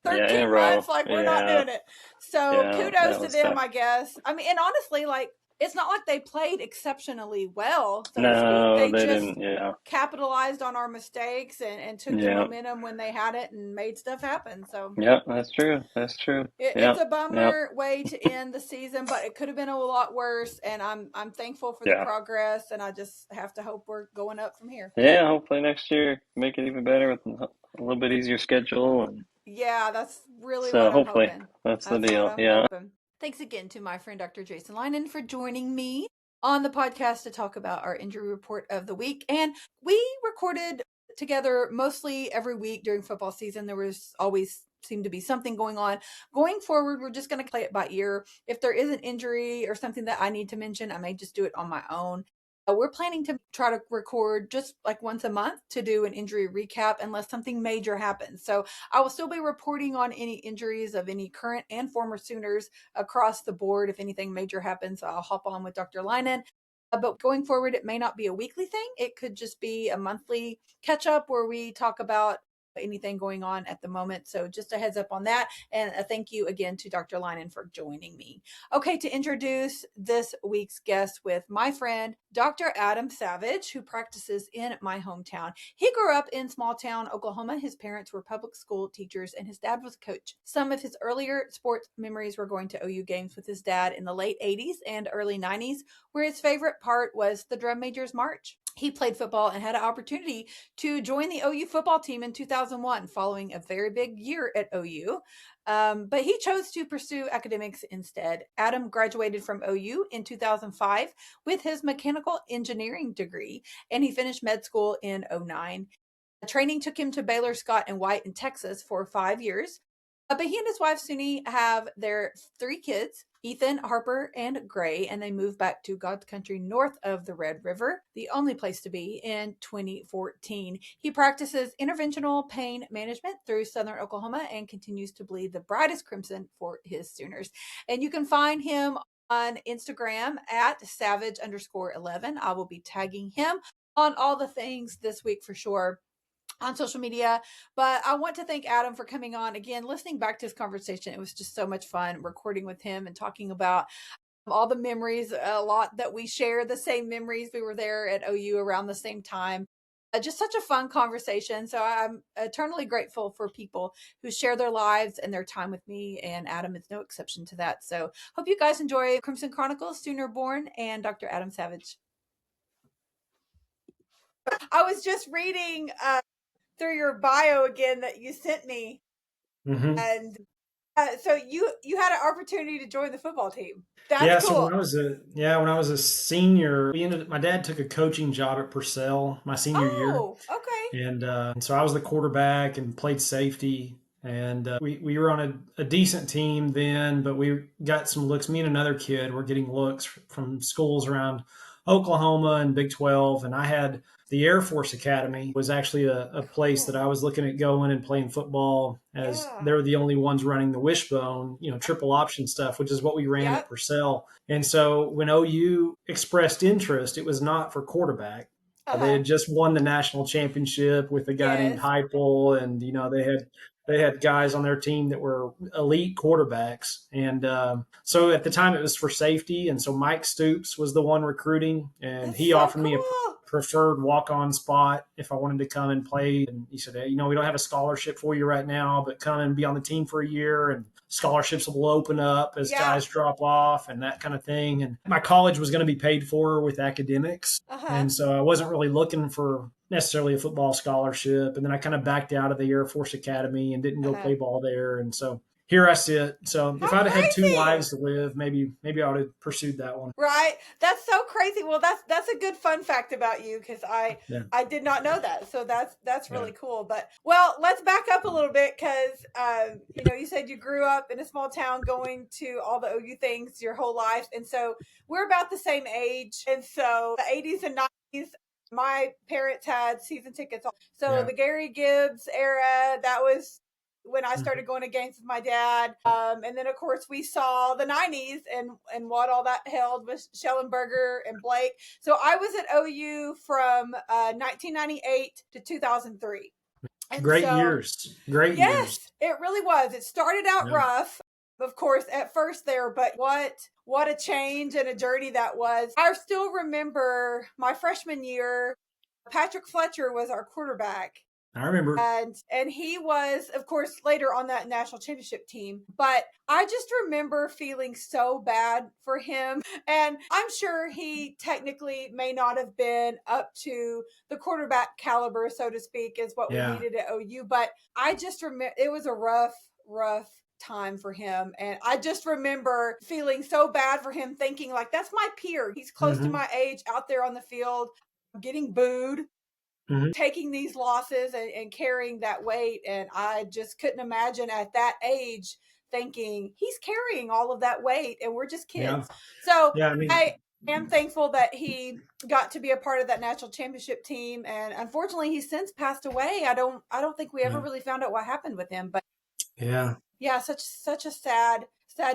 13 months, like we're not doing it. So kudos to them, tough. I guess. I mean, and honestly, like it's not like they played exceptionally well. So no, to speak. They just didn't. capitalized on our mistakes and took the momentum when they had it and made stuff happen. So that's true. That's true. It's a bummer way to end the season, but it could have been a lot worse. And I'm thankful for the progress, and I just have to hope we're going up from here. Yeah, hopefully next year make it even better with a little bit easier schedule and. Yeah, that's really so what hopefully I'm hoping. That's the deal. Yeah. Hoping. Thanks again to my friend Dr. Jason Linen for joining me on the podcast to talk about our injury report of the week. And we recorded together mostly every week during football season. There was always seemed to be something going on. Going forward, we're just going to play it by ear. If there is an injury or something that I need to mention, I may just do it on my own. We're planning to try to record just like once a month to do an injury recap unless something major happens. So I will still be reporting on any injuries of any current and former Sooners across the board. If anything major happens, I'll hop on with Dr. Linen. But going forward, it may not be a weekly thing. It could just be a monthly catch up where we talk about anything going on at the moment. So just a heads up on that. And a thank you again to Dr. Linen for joining me. Okay, to introduce this week's guest with my friend, Dr. Adam Savage, who practices in my hometown. He grew up in small town Oklahoma. His parents were public school teachers and his dad was a coach. Some of his earlier sports memories were going to OU games with his dad in the late 80s and early 90s, where his favorite part was the Drum Majors March. He played football and had an opportunity to join the OU football team in 2001 following a very big year at OU. But he chose to pursue academics instead. Adam graduated from OU in 2005 with his mechanical engineering degree, and he finished med school in 2009. Training took him to Baylor Scott and White in Texas for 5 years. But he and his wife Suni have their 3 kids, Ethan, Harper, and Gray, and they moved back to God's country north of the Red River, the only place to be, in 2014. He practices interventional pain management through Southern Oklahoma and continues to bleed the brightest crimson for his Sooners. And you can find him on Instagram at savage_11. I will be tagging him on all the things this week for sure on social media. But I want to thank Adam for coming on again. Listening back to this conversation, it was just so much fun recording with him and talking about all the memories, a lot that we share the same memories. We were there at OU around the same time. Just such a fun conversation. So I'm eternally grateful for people who share their lives and their time with me, and Adam is no exception to that. So hope you guys enjoy Crimson Chronicles, Sooner Born, and Dr. Adam Savage. I was just reading through your bio again that you sent me, and so you had an opportunity to join the football team. That's Yeah, so cool. when I was a senior, my dad took a coaching job at Purcell my senior year, Oh, okay. and so I was the quarterback and played safety. And we were on a decent team then, but we got some looks. Me and another kid were getting looks from schools around Oklahoma and Big 12. And I had the Air Force Academy was actually a place that Cool. I was looking at going and playing football, as Yeah. they're the only ones running the wishbone, triple option stuff, which is what we ran at Yep. Purcell. And so when OU expressed interest, it was not for quarterback. They Uh-huh. had just won the national championship with a guy named Yes. Heupel, and they had guys on their team that were elite quarterbacks. And so at the time it was for safety. And so Mike Stoops was the one recruiting, and That's he so offered me a cool. preferred walk-on spot if I wanted to come and play. And he said, hey, we don't have a scholarship for you right now, but come and be on the team for a year, and scholarships will open up as Yeah. guys drop off and that kind of thing. And my college was going to be paid for with academics. Uh-huh. And so I wasn't really looking for necessarily a football scholarship. And then I kind of backed out of the Air Force Academy and didn't go Uh-huh. play ball there. And so here I sit. So if How I'd have had two crazy. lives to live, maybe I would have pursued that one. Right? That's so crazy. Well, that's a good fun fact about you, because Yeah. I did not know that. So that's Yeah. really cool. But well, let's back up a little bit, because you said you grew up in a small town, going to all the OU things your whole life, and so we're about the same age. And so the 80s and 90s, my parents had season tickets. So Yeah. the Gary Gibbs era, that was when I Mhm. started going to games with my dad. And then of course we saw the 90s and what all that held with Schellenberger and Blake. So I was at OU from 1998 to 2003. And Great so, years. Great years. yes, it really was. It started out Yeah. rough, of course, at first there, but what a change and a journey that was. I still remember my freshman year, Patrick Fletcher was our quarterback, I remember. and he was of course later on that national championship team. But I just remember feeling so bad for him, and I'm sure he technically may not have been up to the quarterback caliber, so to speak, as what we Yeah. needed at OU. But I just remember it was a rough time for him, and I just remember feeling so bad for him, thinking like, that's my peer, he's close to Hmm. my age, out there on the field getting booed, Hmm. taking these losses and carrying that weight. And I just couldn't imagine at that age thinking he's carrying all of that weight and we're just Yeah. kids. So Yeah. I mean, I am thankful that he got to be a part of that national championship team. And unfortunately he's since passed away. I don't think we ever yeah. really found out what happened with him. But Yeah. yeah, such a sad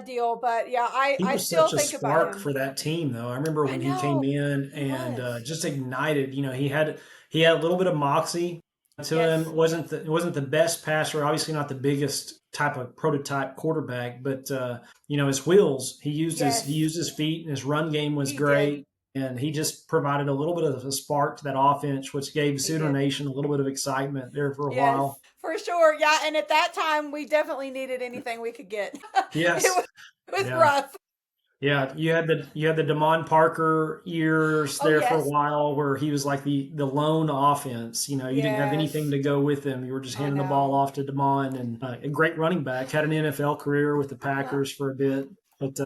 deal. But yeah, He I was still such a think about spark him. for that team, though. I remember I when he came know in he and was. just ignited. He had a little bit of moxie, to him. Yes. It wasn't the best passer, obviously not the biggest type of prototype quarterback, but his wheels. He Yes. used his feet, and his run game was He did. great. And he just provided a little bit of a spark to that offense, which gave He Sooner did. Nation a little bit of excitement there for a Yes, while. for sure. Yeah, and at that time we definitely needed anything we could get. it Yes, was it was yeah. rough. Yeah, you had the Damon Parker years Oh there for a yes. while where he was like the lone offense. You didn't have anything Yes. to go with him. You were just I handing the ball know. off to Damon, and a great running back. Had an NFL career with the Uh-huh. Packers for a bit, but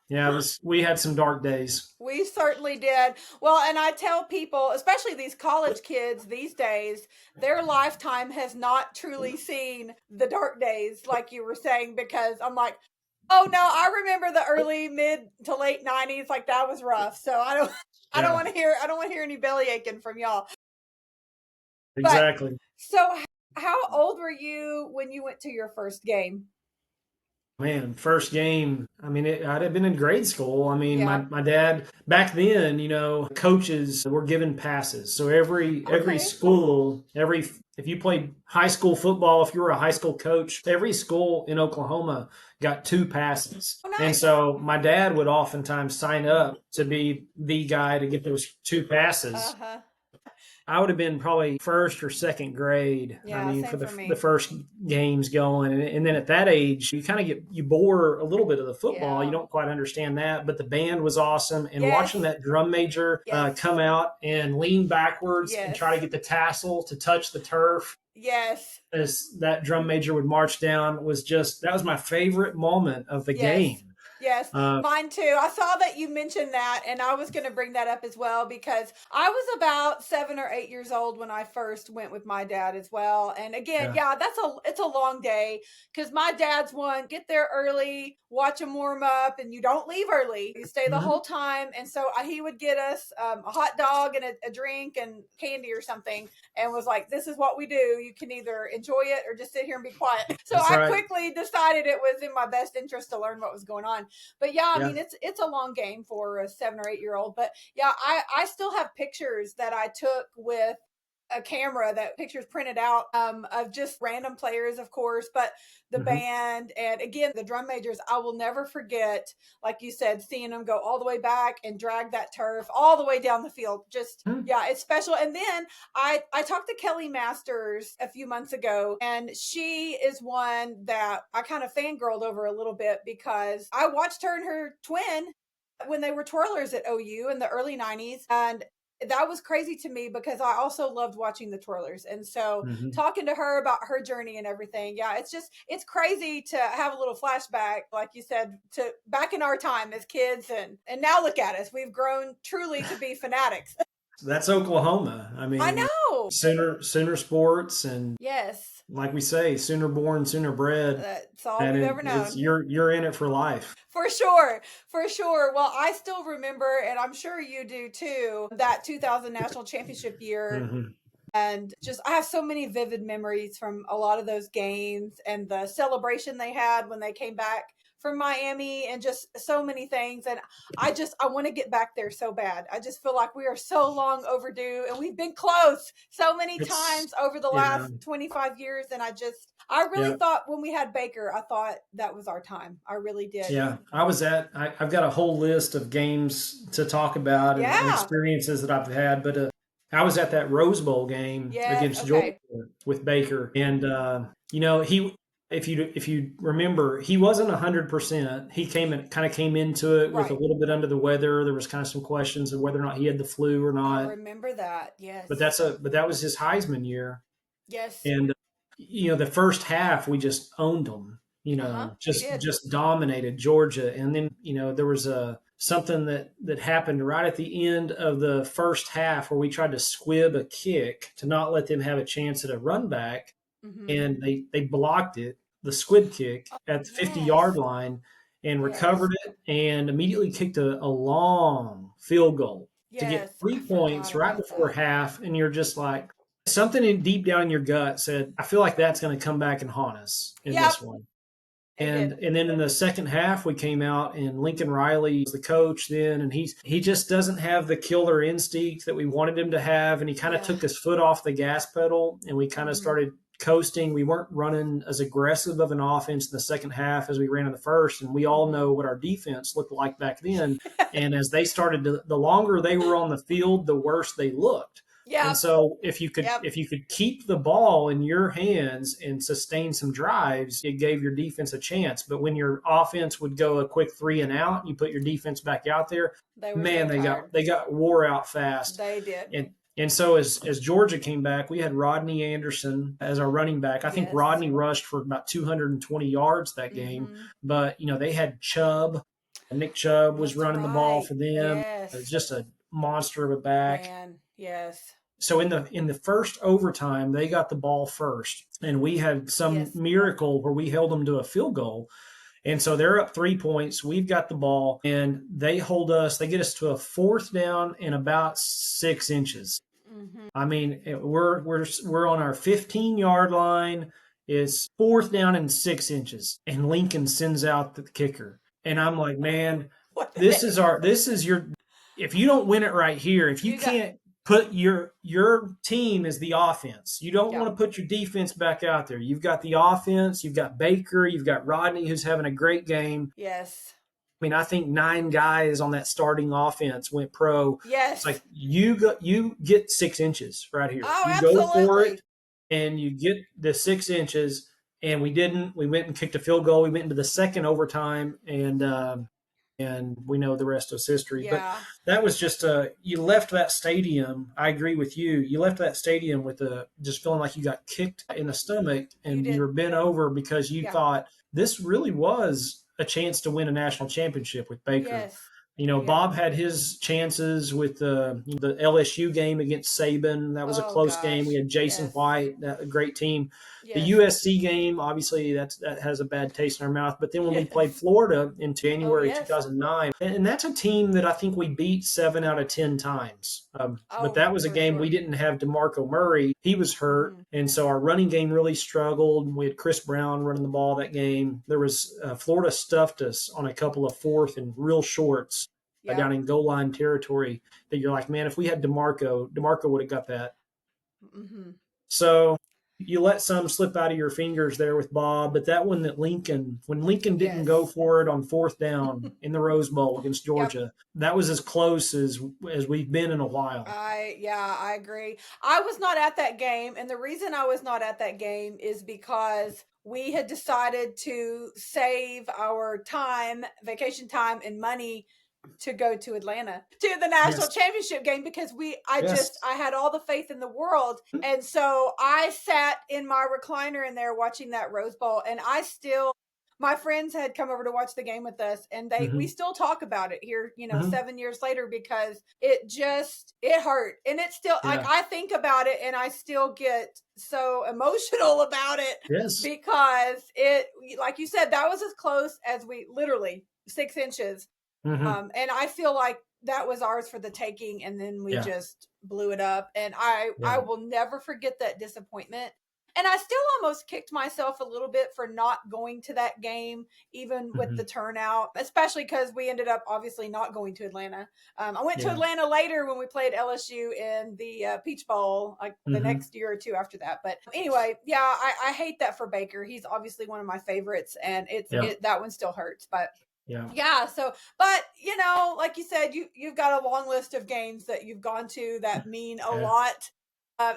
yeah, we had some dark days. We certainly did. Well, and I tell people, especially these college kids these days, their lifetime has not truly seen the dark days, like you were saying, because I'm like, oh no, I remember the early, mid to late '90s. Like that was rough. So I don't Yeah, want to hear, I don't want to hear any belly aching from y'all. But exactly. so, how old were you when you went to your first game? Man, first game. I mean, I'd have been in grade school. I mean, my, Yeah. my dad back then, coaches were given passes. So every Okay. school, if you played high school football, if you were a high school coach, every school in Oklahoma got two passes. Oh, And nice. so my dad would oftentimes sign up to be the guy to get those two Uh passes. huh. I would have been probably first or second grade. I Yeah. mean, for Same the for the me. first games going, and then at that age, you kind of you bore a little bit of the football. You Yeah. don't quite understand that, but the band was awesome, and Yes. watching that drum major Yes. come out and lean backwards and Yes. try to get the tassel to touch the turf Yes. as that drum major would march down was just that was my favorite moment of the Yes. game. Yes, Uh, mine too. I saw that you mentioned that, and I was going to bring that up as well because I was about 7 or 8 years old when I first went with my dad as well. And again, yeah. yeah, it's a long day because my dad's one get there early, watch them warm up, and you don't leave early. You stay the Mhm. whole time. And so he would get us a hot dog and a drink and candy or something, and was like, "This is what we do. You can either enjoy it or just sit here and be quiet." So That's I right. quickly decided it was in my best interest to learn what was going on. But yeah, I Yeah. mean it's a long game for a 7 or 8 year old. But yeah, I still have pictures that I took with a camera, that pictures printed out of just random players, of course, but the Hmm. band and again the drum majors. I will never forget, like you said, seeing them go all the way back and drag that turf all the way down the field. Just yeah, it's special. And then I talked to Kelly Masters a few months ago, and she is one that I kind of fangirled over a little bit because I watched her and her twin when they were twirlers at OU in the early '90s, and that was crazy to me because I also loved watching the twirlers. And so Hmm. talking to her about her journey and everything, yeah, it's crazy to have a little flashback, like you said, to back in our time as kids, and now look at us. We've grown truly to be fanatics. That's Oklahoma. I I mean, know. Sooner sports, and Yes. like we say, sooner born, sooner bred, That's all and we've ever it's known. you're in it for life. For sure. For sure. Well, I still remember, and I'm sure you do too, that 2000 national championship year. Hmm. And just, I have so many vivid memories from a lot of those games and the celebration they had when they came back from Miami and just so many things. And I want to get back there so bad. I just feel like we are so long overdue and we've been close so many It's times over the yeah, last 25 years. And I really yeah, thought when we had Baker, I thought that was our time. I really did. yeah. I've got a whole list of games to talk about and Yeah. experiences that I've had, but I was at that Rose Bowl game Yes. against Georgia Okay. with Baker, and he. If you remember, he wasn't 100%. He kind of came into it with a Right. little bit under the weather. There was kind of some questions of whether or not he had the flu or I not. remember that. But Yes. that was his Heisman year, Yes. and the first half we just owned them. Uh huh. We Just did. dominated Georgia, and then there was a something that happened right at the end of the first half where we tried to squib a kick to not let them have a chance at a run back, Mm-hmm. and they blocked it, the squib kick Oh, at the 50-yard yes. line, and Yes. recovered it and immediately kicked a long field goal to get Yes. I 3 points forgot right about before that. half, and you're just like something deep down in your gut said, I feel like that's going to come back and haunt us in Yep. this one. It did. And then in the second half, we came out and Lincoln Riley was the coach then, and he just doesn't have the killer instinct that we wanted him to have, and he kind of Yeah. took his foot off the gas pedal, and we kind of started coasting. We weren't running as aggressive of an offense in the second half as we ran in the first, and we all know what our defense looked like back then. And as they started to, the longer they were on the field, the worse they looked. And Yep. so if you could Yep. keep the ball in your hands and sustain some drives, it gave your defense a chance. But when your offense would go a quick 3 and out, you put your defense back out there, They were so man, tired. they got wore out fast. They did. And so as Georgia came back, we had Rodney Anderson as our running back. I think Yes. Rodney rushed for about 220 yards that game. But they had Chubb. Nick Chubb was That's running the ball right. for them. Yes. It was just a monster of a back. Man, yes. So in the first overtime, they got the ball first, and we had some miracle where we held them to a field goal. And so they're up 3 points. We've got the ball, and they hold us. They get us to a fourth down in about 6 inches. I mean, we're on our 15-yard line. It's fourth down and 6 inches, and Lincoln sends out the kicker. And I'm like, man, this is your. If you don't win it right here, if you can't put your team as the offense, you don't want to put your defense back out there. You've got the offense. You've got Baker. You've got Rodney, who's having a great game. Yes. I mean, I think 9 guys on that starting offense went pro. Yes. It's like you get 6 inches right here. Oh, you absolutely. go for it, and you get the 6 inches. And we didn't. We went and kicked a field goal. We went into the second overtime, and we know the rest is history. Yeah. But that was just you left that stadium. I agree with you. You left that stadium with just feeling like you got kicked in the stomach, and you were bent over because you thought this really was a chance to win a national championship with Baker. Yes. Bob had his chances with the LSU game against Saban. That was a close game. We had Jason White, a great team. Yes. The USC game, obviously, that has a bad taste in our mouth. But then when we played Florida in January 2009, and that's a team that I think we beat 7 out of 10 times. But that was a game we didn't have DeMarco Murray. He was hurt. And so our running game really struggled. We had Chris Brown running the ball that game. There was Florida stuffed us on a couple of fourth and real shorts down in goal line territory that you're like, man, if we had DeMarco would have got that. So you let some slip out of your fingers there with Bob, but that one when Lincoln didn't go for it on fourth down in the Rose Bowl against Georgia, that was as close as we've been in a while. I agree. I was not at that game, and the reason I was not at that game is because we had decided to save our time, vacation time, and money to go to Atlanta to the national championship game because I had all the faith in the world. And so I sat in my recliner in there watching that Rose Bowl, and my friends had come over to watch the game with us, and we still talk about it here, 7 years later, because it hurt. And it's still like, I think about it and I still get so emotional about it because it, like you said, that was as close as we literally 6 inches. And I feel like that was ours for the taking, and then we just blew it up. And I will never forget that disappointment. And I still almost kicked myself a little bit for not going to that game, even with the turnout, especially because we ended up obviously not going to Atlanta. I went to Atlanta later when we played LSU in the Peach Bowl, like the next year or two after that. But anyway, I hate that for Baker. He's obviously one of my favorites, and that one still hurts. But so, but like you said, you've got a long list of games that you've gone to that mean a lot.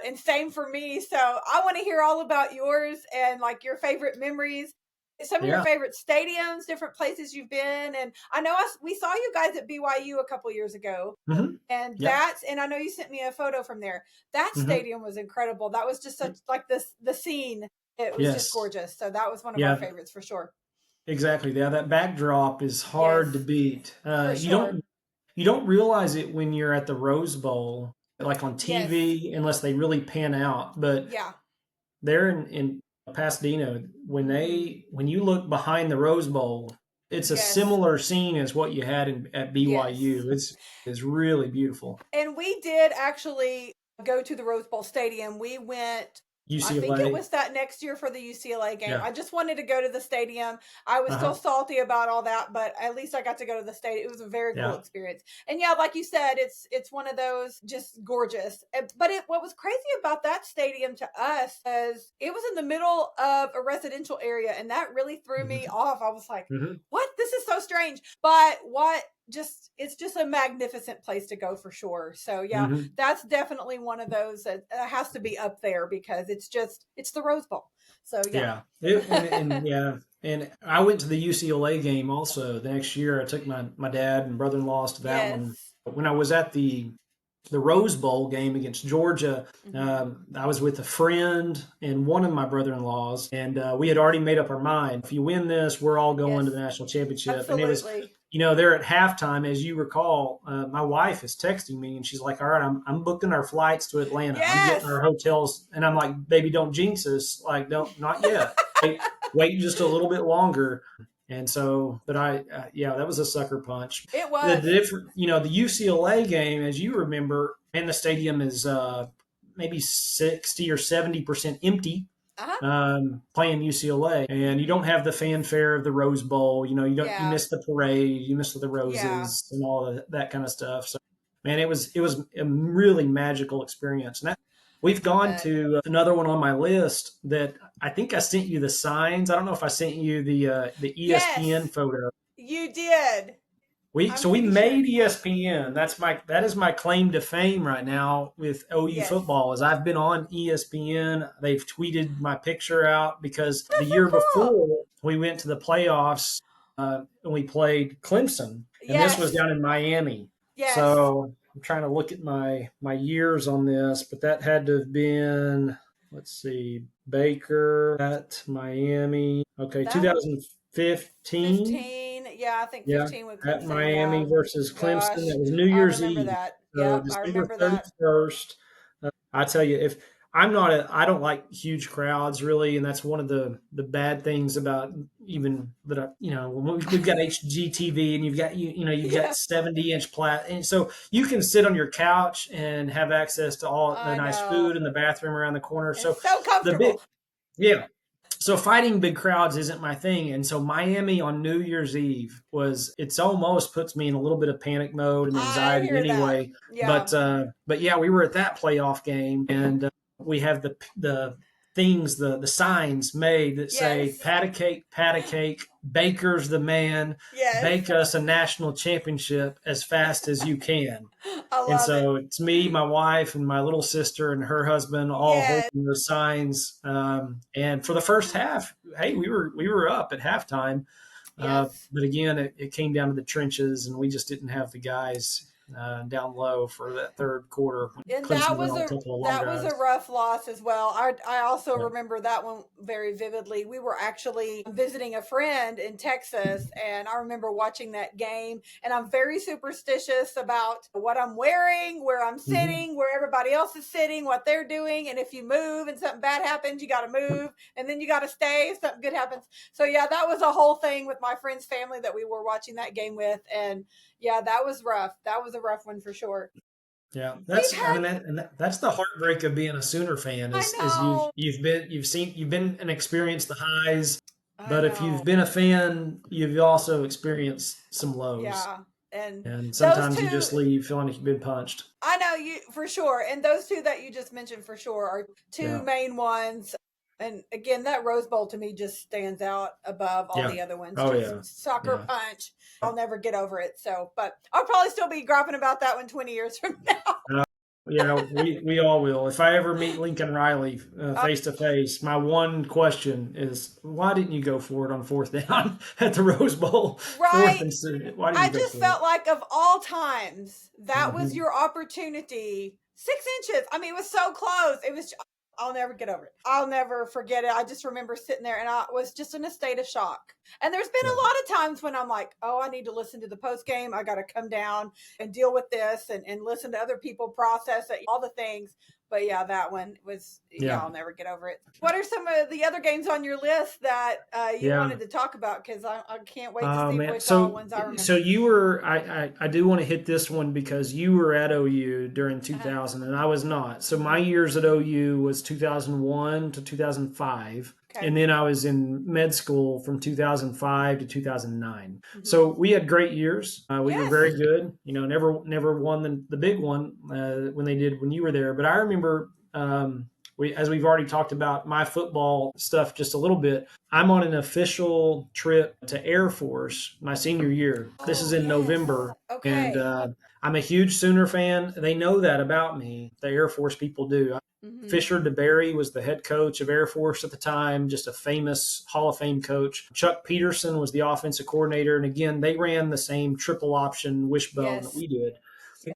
And same for me. So I want to hear all about yours and like your favorite memories, some of your favorite stadiums, different places you've been. And I know we saw you guys at BYU a couple years ago, and and I know you sent me a photo from there. That stadium was incredible. That was just such like the scene. It was just gorgeous. So that was one of our favorites for sure. Exactly. Yeah, that backdrop is hard to beat. You don't realize it when you're at the Rose Bowl, like on TV, unless they really pan out. But they're in Pasadena, when you look behind the Rose Bowl, it's a similar scene as what you had at BYU. It's really beautiful. And we did actually go to the Rose Bowl stadium. We went I think it UCLA. was that next year for the UCLA game. Yeah. I just wanted to go to the stadium. I was still Uh-huh. salty about all that, but at least I got to go to the stadium. It was a very cool Yeah. experience. And yeah, like you said, it's one of those just gorgeous. But what was crazy about that stadium to us is it was in the middle of a residential area, and that really threw me Mm-hmm. off. I was like, Mm-hmm. "What? This is so strange." But what just it's just a magnificent place to go for sure. So yeah, Mm-hmm. that's definitely one of those that has to be up there because it's the Rose Bowl. So yeah. Yeah. And yeah. And I went to the UCLA game also the next year. I took my dad and brother-in-laws to that one. Yes. When I was at the Rose Bowl game against Georgia, I was with a friend and one of my brother-in-laws, and we had already made up our mind. If you win this, we're all going Yes. to the national championship. And it was, Absolutely. there at halftime, as you recall, my wife is texting me, and she's like, "All right, I'm booking our flights to Atlanta. I'm getting Yes. our hotels." And I'm like, "Baby, don't jinx us. Like, don't, not yet. Wait just a little bit longer." And so, but yeah, that was a sucker punch. It The was. different, the UCLA game, as you remember, and the stadium is maybe 60 or 70% empty. Uh-huh. Playing UCLA, and you don't have the fanfare of the Rose Bowl. You Yeah. miss the parade, you miss the Yeah. roses and all of that kind of stuff. So, man, it was a really magical experience. And we've I gone bet. to another one on my list that I think I sent you the signs. I don't know if I sent you the ESPN Yes, photo. you did. We I'm so we pretty sure. made ESPN. That is my claim to fame right now with OU Yes. football. Is I've been on ESPN. They've tweeted my picture out because the That's so year cool. before we went to the playoffs and we played Clemson, and this was Yes. down in Miami. Yes. So I'm trying to look at my years on this, but that had to have been, let's see, Baker at Miami. Okay, That 2015. 15. Yeah, I think Yeah, 15 with at Clemson. Miami Yeah. versus Clemson. Gosh. That was New I Year's remember Eve, that. so Yep, I December remember that. 31st. I tell you, if I don't like huge crowds really, and that's one of the bad things about even that. When we've got HGTV and you've got Yeah. 70-inch plat, and so you can sit on your couch and have access to all the I nice know. food and the bathroom around the corner. So It's so the big comfortable. yeah, so fighting big crowds isn't my thing, and so Miami on New Year's Eve it's almost puts me in a little bit of panic mode and I anxiety hear that. anyway. Yeah. But yeah, we were at that playoff game, and we have the things, the signs made that say Yes. pat a cake, Baker's the man, Yes. bake us a national championship as fast as you can. I And love it. so it's me, my wife, and my little sister and her husband all Yes. holding the signs. And for the first half, hey, we were up at halftime. Yes. But again, it came down to the trenches, and we just didn't have the guys down low for that third quarter. And Clemson went on a couple of long that was a drives. rough loss as well. I also Yeah. remember that one very vividly. We were actually visiting a friend in Texas, and I remember watching that game. And I'm very superstitious about what I'm wearing, where I'm Mm-hmm. sitting, where everybody else is sitting, what they're doing, and if you move and something bad happens, you got to move, and then you got to stay if something good happens. So yeah, that was a whole thing with my friend's family that we were watching that game with, and yeah, that was rough. That was a rough one for sure. Yeah, We've that's I had mean that's the heartbreak of being a Sooner fan I is know. you've been and experienced the highs, I but if you've know. been a fan, you've also experienced some lows, Yeah. And and those sometimes you two, just leave feeling like you've been punched. I know you for sure. And those two that you just mentioned for sure are two Yeah, main ones. And again, that Rose Bowl to me just stands out above all yeah, the other ones. oh Just yeah, sucker yeah. punch. I'll never get over it. So, but I'll probably still be griping about that one 20 years from now. Uh, we all will. If I ever meet Lincoln Riley face to face, my one question is, why didn't you go for it on fourth down at the Rose Bowl? Fourth Right. and why didn't I you go just for it? felt like of all times, that was Hmm. your opportunity. 6 inches. I mean, it was so close. It was. I'll never get over it. I'll never forget it. I just remember sitting there and I was just in a state of shock. And there's been Yeah. a lot of times when I'm like, oh, I need to listen to the post game. I got to come down and deal with this and listen to other people process it, all the things. But yeah, that one was, yeah, Yeah. I'll never get over it. What are some of the other games on your list that you Yeah. wanted to talk about? Because I can't wait to Oh see man. which all So ones I so remember. you were I do want to hit this one because you were at OU during Uh-huh. 2000 and I was not. So my years at OU was 2001 to 2005. Okay. And then I was in med school from 2005 to 2009. Mm-hmm. So we had great years. We were Yes. very good. You know, never won the big one when they did when you were there. But I remember as we've already talked about my football stuff just a little bit. I'm on an official trip to Air Force my senior year. This is Oh, in yes. November, and Okay. I'm a huge Sooner fan. They know that about me. The Air Force people do. Mm-hmm. Fisher DeBerry was the head coach of Air Force at the time, just a famous Hall of Fame coach. Chuck Peterson was the offensive coordinator, and again, they ran the same triple option wishbone that Yes. we did.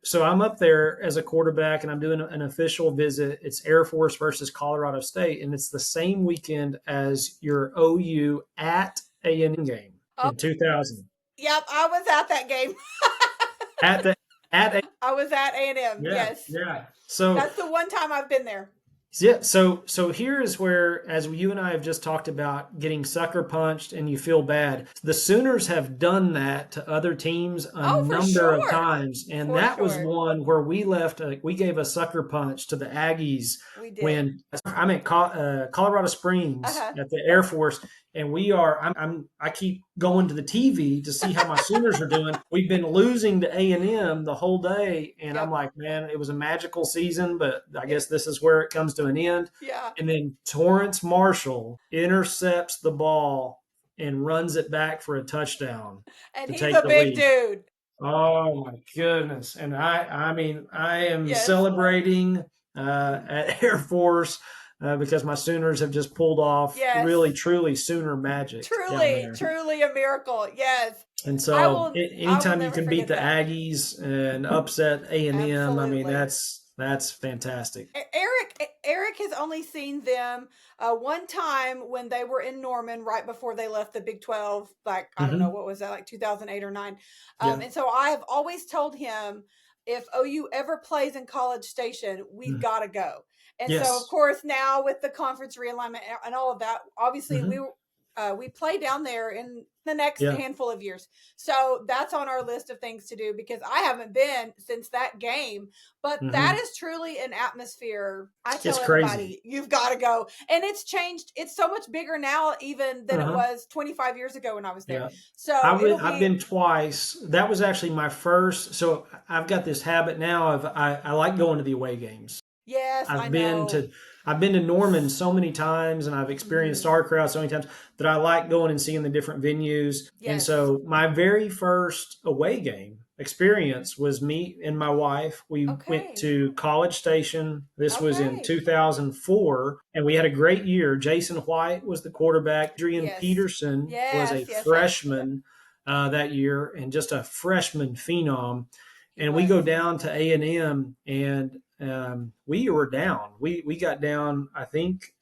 So I'm up there as a quarterback and I'm doing an official visit. It's Air Force versus Colorado State, and it's the same weekend as your OU at A&M game Oh, in 2000. yep. I was at that game. At the at A, I was at A&M. yeah, Yes. yeah. So That's the one time I've been there. yeah, so here is where, as you and I have just talked about, getting sucker punched and you feel bad. The Sooners have done that to other teams a Oh, for number of sure. times, and For that was sure. one where we gave a sucker punch to the Aggies We did. when I'm at Colorado Springs Uh-huh. at the Air Force, and we are. I keep going to the TV to see how my Sooners are doing. We've been losing to A&M the whole day, and I'm Yep. like, man, it was a magical season, but I It, guess this is where it comes to an end. yeah. And then Torrance Marshall intercepts the ball and runs it back for a touchdown And to he's take a the big lead. dude. Oh my goodness! And I mean, I am Yes. celebrating at Air Force because my Sooners have just pulled off really, Yes. truly Sooner magic down Truly, there. truly a miracle. Yes. And I so, will I will anytime you never can beat forget the that. Aggies and upset A&M, I mean, Absolutely. that's fantastic. Eric has only seen them one time when they were in Norman right before they left the Big 12. Like I don't know Hmm. what was that, like 2008 or 9. Yeah. And so I have always told him if OU ever plays in College Station, we've Mm. got to go. And so of Yes. course now with the conference realignment and all of that, obviously Hmm. we play down there in the next Yeah. handful of years. So that's on our list of things to do because I haven't been since that game. But that Hmm. is truly an atmosphere. I It's tell crazy. everybody, you've got to go. And it's changed. It's so much bigger now, even than it Uh-huh. was 25 years ago when I was there. Yeah. So it'll I've be, been twice. That was actually my first. So I've got this habit now of I like going to the away games. yes, I I've been know. to I've been to Norman so many times and I've experienced Mm-hmm. our crowd so many times that I like going and seeing the different venues. And Yes. so my very first away game experience was me and my wife. We went Okay. to College Station. This was in Okay. 2004 and we had a great year. Jason White was the quarterback. Adrian Yes. Peterson was Yes. a Yes. Yes. freshman that year and just a freshman phenom. He And we was. go down to A&M and we were down. We got down, I think,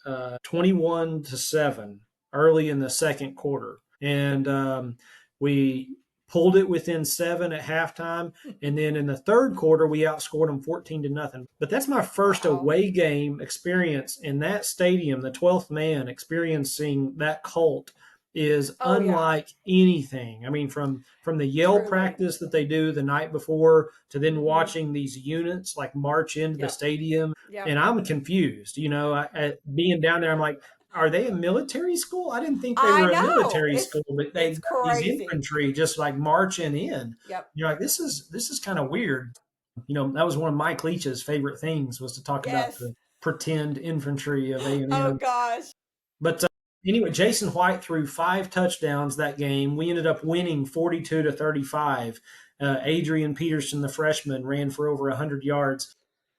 21-7 early in the second quarter, and we pulled it within 7 at halftime. And then in the third quarter, we outscored them 14-0. But that's my first Wow. away game experience in that stadium. The 12th man experiencing that cult is Oh, yeah. unlike anything. I mean, from the yell Truly. practice that they do the night before to then Mm-hmm. watching these units like march into the Yep. stadium, Yep. and I'm confused. You know, being down there, I'm like, are they a military school? I didn't think they I were a know. military school, but they've It's got these crazy. infantry just like marching in. Yep. You're like, this is kind of weird. You know, that was one of Mike Leach's favorite things was to talk about Yes. the pretend infantry of A and Oh M. gosh. But anyway, Jason White threw 5 touchdowns that game. We ended up winning 42-35. Adrian Peterson, the freshman, ran for over 100 yards.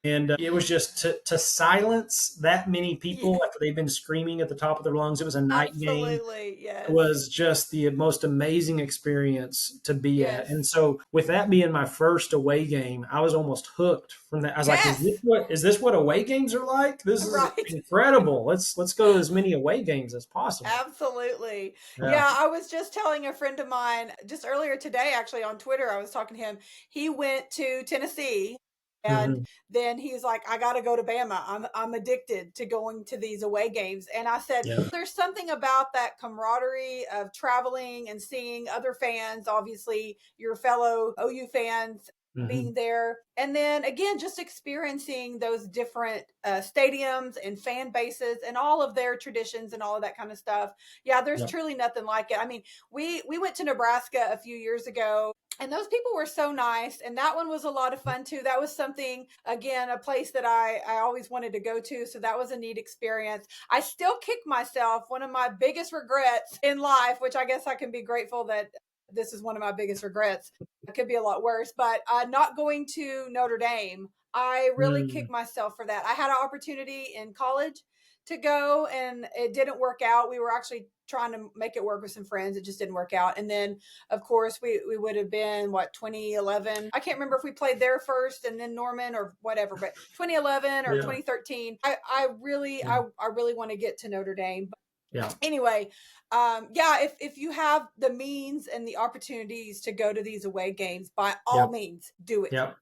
And it was just to silence that many people Yeah, after they've been screaming at the top of their lungs. It was a night game, absolutely. Yes. was just the most amazing experience to be at. And Yes. so with that being my first away game, I was almost hooked from that. I was like, Yes. is this what away games are like? This is Right. incredible. Let's go to as many away games as possible. Absolutely. Yeah. Yeah, I was just telling a friend of mine just earlier today, actually on Twitter, I was talking to him. He went to Tennessee and Hmm. then he's like, I gotta go to Bama. I'm addicted to going to these away games. And I said, Yeah. there's something about that camaraderie of traveling and seeing other fans, obviously your fellow OU fans Hmm. being there. And then again, just experiencing those different stadiums and fan bases and all of their traditions and all of that kind of stuff. Yeah, there's Yeah. truly nothing like it. I mean, we went to Nebraska a few years ago and those people were so nice, and that one was a lot of fun too. That was something, again, a place that I always wanted to go to, so that was a neat experience. I still kick myself. One of my biggest regrets in life, which I guess I can be grateful that this is one of my biggest regrets. It could be a lot worse, but not going to Notre Dame, I really kicked Mm. myself for that. I had an opportunity in college to go and it didn't work out. We were actually trying to make it work with some friends. It just didn't work out. And then of course we would have been what, 2011. I can't remember if we played there first and then Norman or whatever, but 2011 or Yeah. 2013. I really Yeah. I really want to get to Notre Dame. Yeah. Anyway, yeah, if you have the means and the opportunities to go to these away games, by all Yeah. means do it Yeah.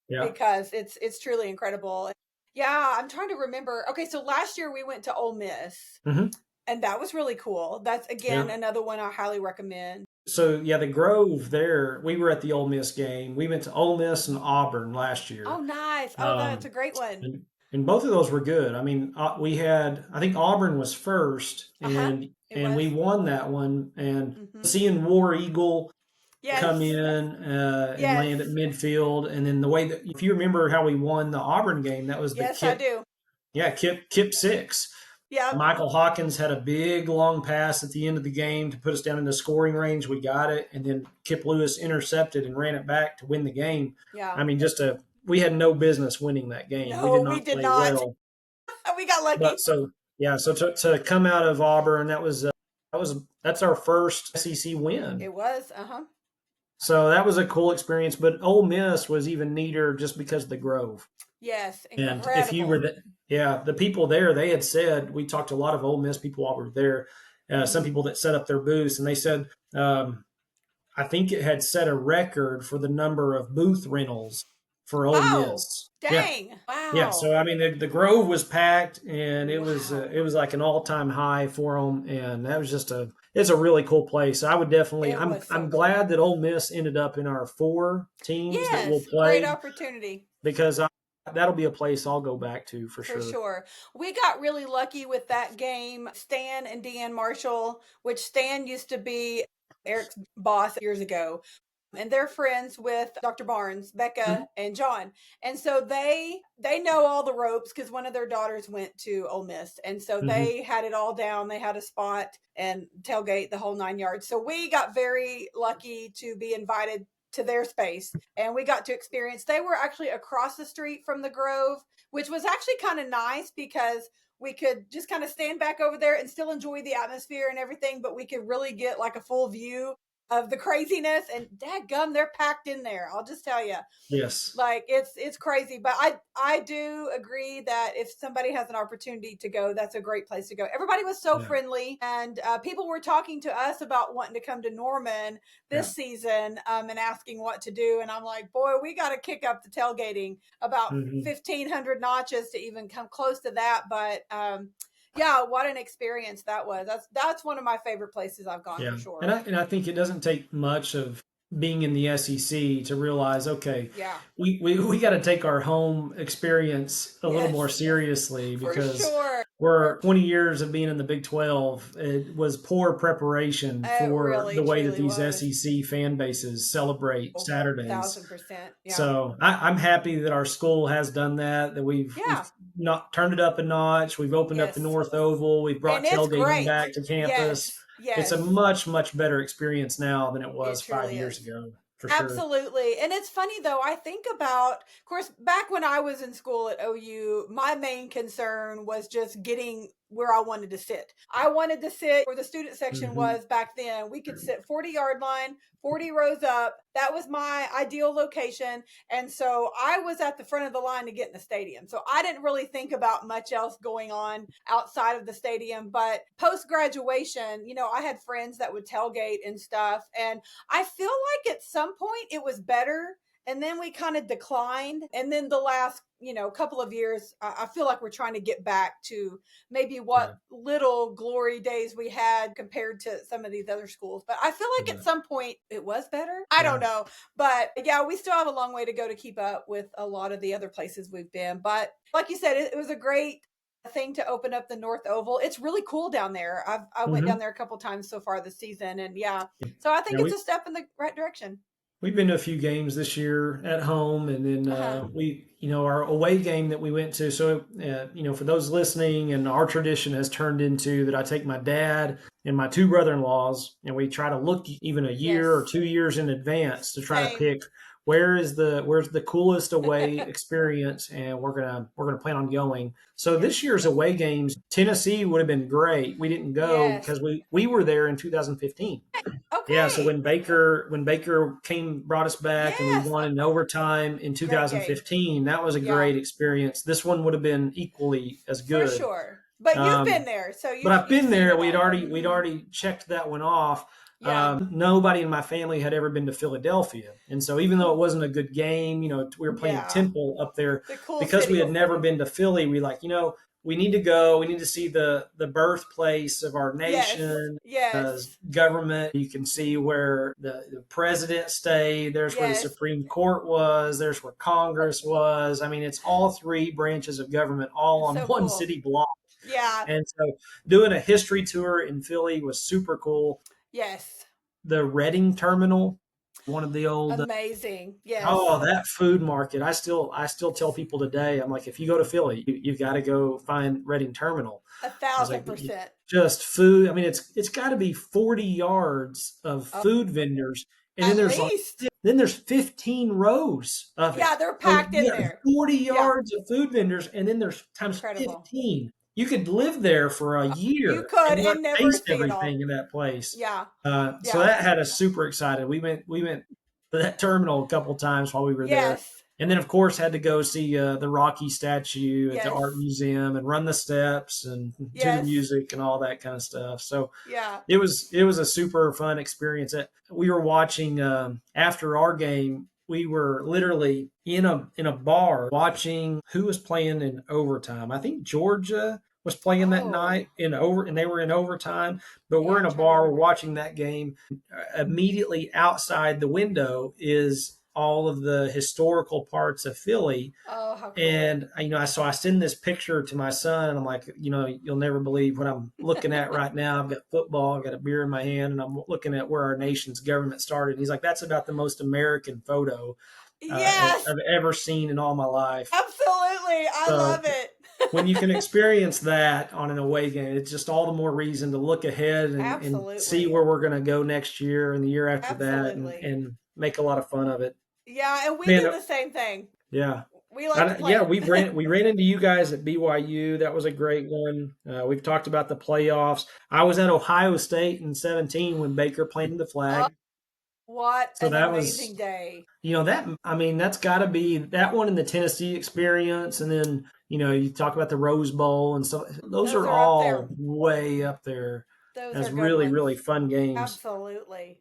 Yeah. because it's truly incredible. Yeah, I'm trying to remember. Okay, so last year we went to Ole Miss Hmm. and that was really cool. That's again Yeah. another one I highly recommend. So yeah, the Grove there. We were at the Ole Miss game. We went to Ole Miss and Auburn last Oh, year. nice. Oh, that's a Um, great one. and, and both of those were good. I mean, we had, I think Auburn was first, Uh-huh. It and we was. won that one. And Mm-hmm. seeing War Eagle come Yes. in and Yes. land at midfield, and then the way that, if you remember how we won the Auburn game, that was the Yes, I Kip, do. yeah, Kip six. Yep. Michael Hawkins had a big long pass at the end of the game to put us down in the scoring range. We got it, and then Kip Lewis intercepted and ran it back to win the game. Yeah. I mean, we had no business winning that game. We No, did we not did play not. well, We got but lucky. so yeah, so to come out of Auburn, that's our first SEC win. It was. Uh-huh. So that was a cool experience. But Ole Miss was even neater just because of the Grove. Yes, And if you were incredible. yeah, the people there, they had said, we talked to a lot of Ole Miss people while we were there, some Mm-hmm. people that set up their booths, and they said, I think it had set a record for the number of booth rentals for Ole Oh, Miss. Yeah, dang. yeah. Wow. So I mean, the Grove was packed, and Wow. it was like an all time high for them, and that was just it's a really cool place. I would definitely. It was so I'm cool. glad that Ole Miss ended up in our four teams that will Yes, great play, opportunity. because that'll be a place I'll go back to for For sure. sure. We got really lucky with that game. Stan and Deanne Marshall, which Stan used to be Eric's boss years ago, and they're friends with Dr. Barnes, Mhm. Becca, and John. And so they know all the ropes because one of their daughters went to Ole Miss, and so Mhm. they had it all down. They had a spot and tailgate the whole 9 yards. So we got very lucky to be invited to their space, and we got to experience. They were actually across the street from the Grove, which was actually kind of nice because we could just kind of stand back over there and still enjoy the atmosphere and everything, but we could really get like a full view of the craziness. And dadgum, they're packed in there. I'll just tell you, Yes. like it's crazy. But I do agree that if somebody has an opportunity to go, that's a great place to go. Everybody was so Yeah. friendly, and people were talking to us about wanting to come to Norman Yeah. this season, and asking what to do. And I'm like, boy, we got to kick up the tailgating about Mhm. 1,500 notches to even come close to that. But yeah, what an experience that was. That's one of my favorite places I've gone for Yeah. sure. And I think it doesn't take much of being in the SEC to realize, okay, Yeah. we got to take our home experience a little more Yes, seriously, for because sure. we're 20 years of being in the Big 12. It was poor preparation It for really the way that truly these was. SEC fan bases celebrate Oh, Saturdays. 1,000%. Yeah. So I'm happy that our school has done that. That we've Yeah. not turned it up a notch. We've opened up the Yes. North Oval. We've And brought it's tailgating great. back to campus. Yes. It's a Yes. much better experience now than it It was five truly years is. ago, for sure. Absolutely. And it's funny though, I think about, of course, back when I was in school at OU, my main concern was just getting where I wanted to sit. I wanted to sit where the student section Hmm. was back then. We could sit 40-yard line, 40 rows up. That was my ideal location. And so I was at the front of the line to get in the stadium. So I didn't really think about much else going on outside of the stadium. But post graduation, I had friends that would tailgate and stuff. And I feel like at some point it was better, and then we kind of declined. And then the last, couple of years, I feel like we're trying to get back to maybe what Yeah, little glory days we had compared to some of these other schools. But I feel like yeah, at some point it was better. I don't yeah. know. But yeah, we still have a long way to go to keep up with a lot of the other places we've been. But like you said, it was a great thing to open up the North Oval. It's really cool down there. I went down Hmm. there a couple times so far this season, and yeah, so I think Yeah, it's a step in the right direction. we've been to a few games this year at home, and then Uh huh. our away game that we went to. So, for those listening, and our tradition has turned into that I take my dad and my two brother-in-laws, and we try to look even a year or Yes. 2 years in advance to try to Same. pick where's the coolest away experience, and we're gonna plan on going. So this Yes. year's away games, Tennessee would have been great. We didn't go Yes. because we were there in 2015. Yeah, so Okay. when Baker brought us back and we Yes. won in overtime in Great game. 2015, that was a Yeah, great experience. This one would have been equally as for good. sure. But you've been Um, there, so but you've I've you've been seen there. it We'd all. already we'd already checked that one off. Yeah. Nobody in my family had ever been to Philadelphia, and so even though it wasn't a good game, we were playing Yeah. Temple up there The cool because we city. had never been to Philly. We like, we need to go. We need to see the birthplace of our Yes. nation, Yes. government. You can see where the president stayed. There's where the Yes. Supreme Court was. There's where Congress was. I mean, it's all three branches of government all on So one cool. city block. Yeah. And so doing a history tour in Philly was super cool. Yes. The Reading Terminal, one of the old Amazing. Yes. oh, that food market. I still tell people today, I'm like, if you go to Philly, you've got to go find Reading Terminal. A I was like, thousand percent. just food. I mean, it's got to be 40 yards of Oh, food vendors, and then at there's like least. then there's 15 rows of it. Yeah, they're So packed in you got there. 40 Yeah. yards of food vendors, and then there's times Incredible. 15. You could live there for a You year could and not and never taste see it all. everything in that place. Yeah. So Yeah. that had us super excited. We went to that terminal a couple times while we were there, Yes. and then of course had to go see the Rocky statue at the Yes. art museum and run the steps and to the Yes. music and all that kind of stuff. So Yeah. it was a super fun experience. We were watching after our game. We were literally in a bar watching who was playing in overtime. I think Georgia was playing that Oh, night and they were in overtime. But we're yeah. in I'm a trying to bar, we're remember. watching that game. Immediately outside the window is all of the historical parts of Philly. Oh, how cool. And I send this picture to my son, and I'm like, you'll never believe what I'm looking at right now. I've got football, I've got a beer in my hand, and I'm looking at where our nation's government started. And he's like, that's about the most American photo Yes. I've ever seen in all my life. Absolutely. I love So it. when you can experience that on an away game, it's just all the more reason to look ahead and see Absolutely. where we're going to go next year and the year after that, Absolutely. and make a lot of fun of it. Yeah, and we Man, do the same thing. yeah. We like to Yeah, plan. we ran into you guys at BYU. That was a great one. We've talked about the playoffs. I was at Ohio State in 17 when Baker planted the Oh, flag. what So an that amazing was, day. that, I mean, that's got to be that one in the Tennessee experience. And then, you talk about the Rose Bowl and stuff. Those Those are are up there. all way up there Those as are good really, ones. really fun games. Absolutely.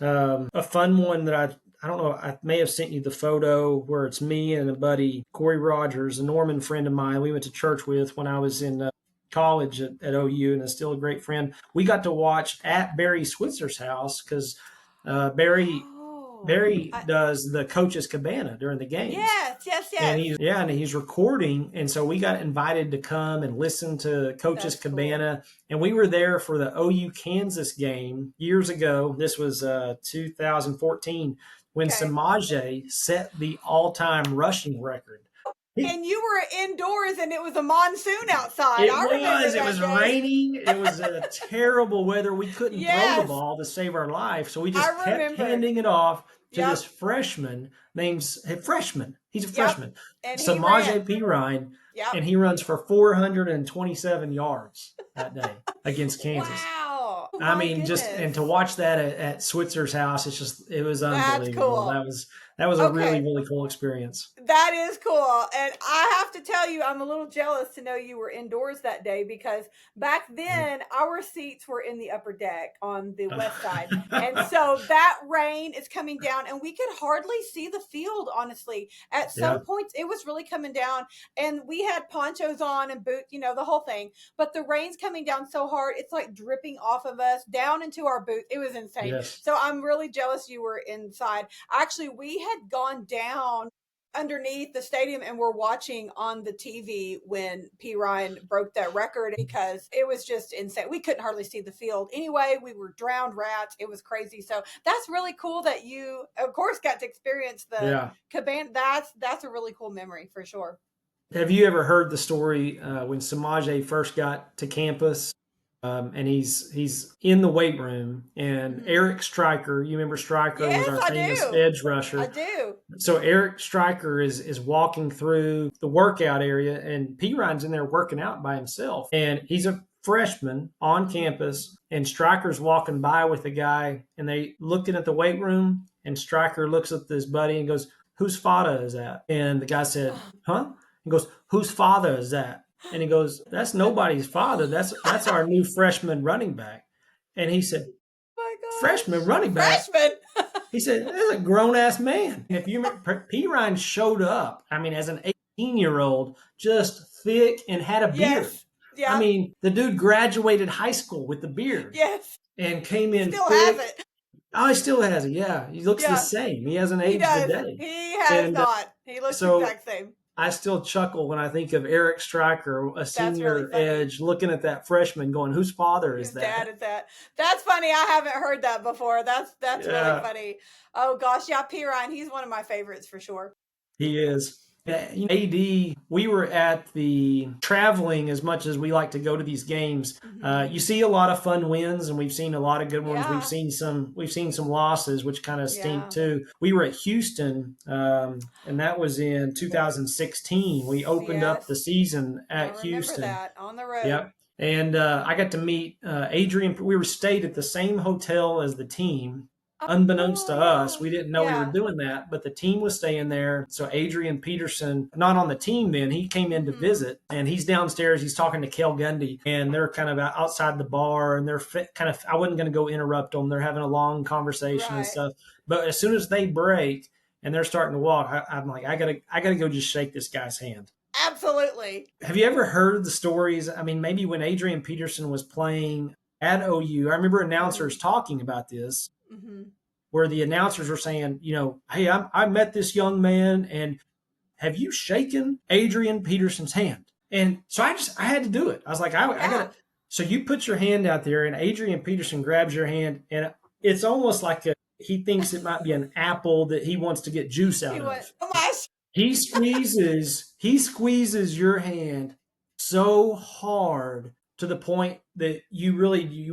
A fun one that I don't know, I may have sent you the photo where it's me and a buddy, Corey Rogers, a Norman friend of mine we went to church with when I was in college at OU, and is still a great friend. We got to watch at Barry Switzer's house because Barry Oh, Barry does the coach's cabana during the games. yes, yes, And yes. he's recording, and so we got invited to come and listen to Coach's That's cool. Cabana, and we were there for the OU Kansas game years ago. This was 2014 when Okay. Samaje set the all-time rushing record. And you were indoors and it was a monsoon outside. It I remember was. It that was day. raining. It was a terrible weather. We couldn't throw the Yes, ball to save our life, so we just I kept remember. handing it off to Yep, this freshman named freshman. He's a yep. freshman, And he Samaje ran. Perine, Yep. and he runs for 427 yards that day against Kansas. Wow. Oh I my mean, just goodness. and to watch that at Switzer's house, it was That's unbelievable. cool. That was a really Okay. really cool experience. That is cool. And I have to tell you, I'm a little jealous to know you were indoors that day because back then our seats were in the upper deck on the west side. And so that rain is coming down and we could hardly see the field, honestly. At Yeah, some points, it was really coming down and we had ponchos on and boots, the whole thing. But the rain's coming down so hard, it's like dripping off of us down into our boots. It was insane. yes, So I'm really jealous you were inside. Actually, we had gone down underneath the stadium and we're watching on the TV when P. Ryan broke that record because it was just insane. We couldn't hardly see the field. Anyway, we were drowned rats. It was crazy. So that's really cool that you, of course, got to experience the yeah. cabana. That's a really cool memory for sure. Have you ever heard the story when Samaje first got to campus? And he's in the weight room, and Mm-hmm. Eric Stryker, you remember Stryker was Yes, our I famous do. edge I rusher. do. So Eric Stryker is walking through the workout area, and P Ryan's in there working out by himself, and he's a freshman on campus, and Stryker's walking by with a guy, and they looking at the weight room, and Stryker looks at this buddy and goes, "Whose father is that?" And the guy said, "Huh?" He goes, "Whose father is that?" And he goes, "That's nobody's father. That's our new freshman running back." And he said, Oh "Freshman my running back?" gosh. Freshman. He said, "That's a grown ass man." And if you remember, P. Ryan showed up, I mean, as an 18-year-old, just thick and had a beard. Yes. I Yep. mean, the dude graduated high school with the beard Yes. and came in Still has thick. it. Oh, he still has it. Yeah. He looks the Yeah. same. He hasn't He aged a does. day. He has And not. He looks the so exact same. I still chuckle when I think of Eric Stryker, a That's really senior funny. edge, looking at that freshman going, "Whose father is Whose dad that?" is that? That's funny. I haven't heard that before. That's really Yeah. funny. Oh gosh, yeah, P Ryan, he's one of my favorites for sure. He is. AD, we were at the traveling as much as we like to go to these games. Mm-hmm. You see a lot of fun wins, and we've seen a lot of good ones. Yeah, We've seen some losses, which kind of stink yeah, too. We were at Houston, and that was in 2016. We opened up the yes. season I at remember Houston. that on the road. Yep. And I got to meet Adrian. We were stayed at the same hotel as the team. Unbeknownst to us, Oh, we didn't know we were yeah. doing that, but the team was staying there. So Adrian Peterson, not on the team then, he came in to Mm-hmm. visit, and he's downstairs. He's talking to Kel Gundy, and they're kind of outside the bar, and they're kind of. I wasn't going to go interrupt them. They're having a long conversation and Right. stuff. But as soon as they break and they're starting to walk, I'm like, I gotta go just shake this guy's hand. Absolutely. Have you ever heard the stories? I mean, maybe when Adrian Peterson was playing at OU, I remember Mm-hmm. announcers talking about this, Mm-hmm. where the announcers were saying, "Hey, I met this young man, and have you shaken Adrian Peterson's hand?" And so I had to do it. I was like, I got Yeah. to. So you put your hand out there, and Adrian Peterson grabs your hand, and it's almost like he thinks it might be an apple that he wants to get juice He out went, of. oh my He squeezes your hand so hard to the point that you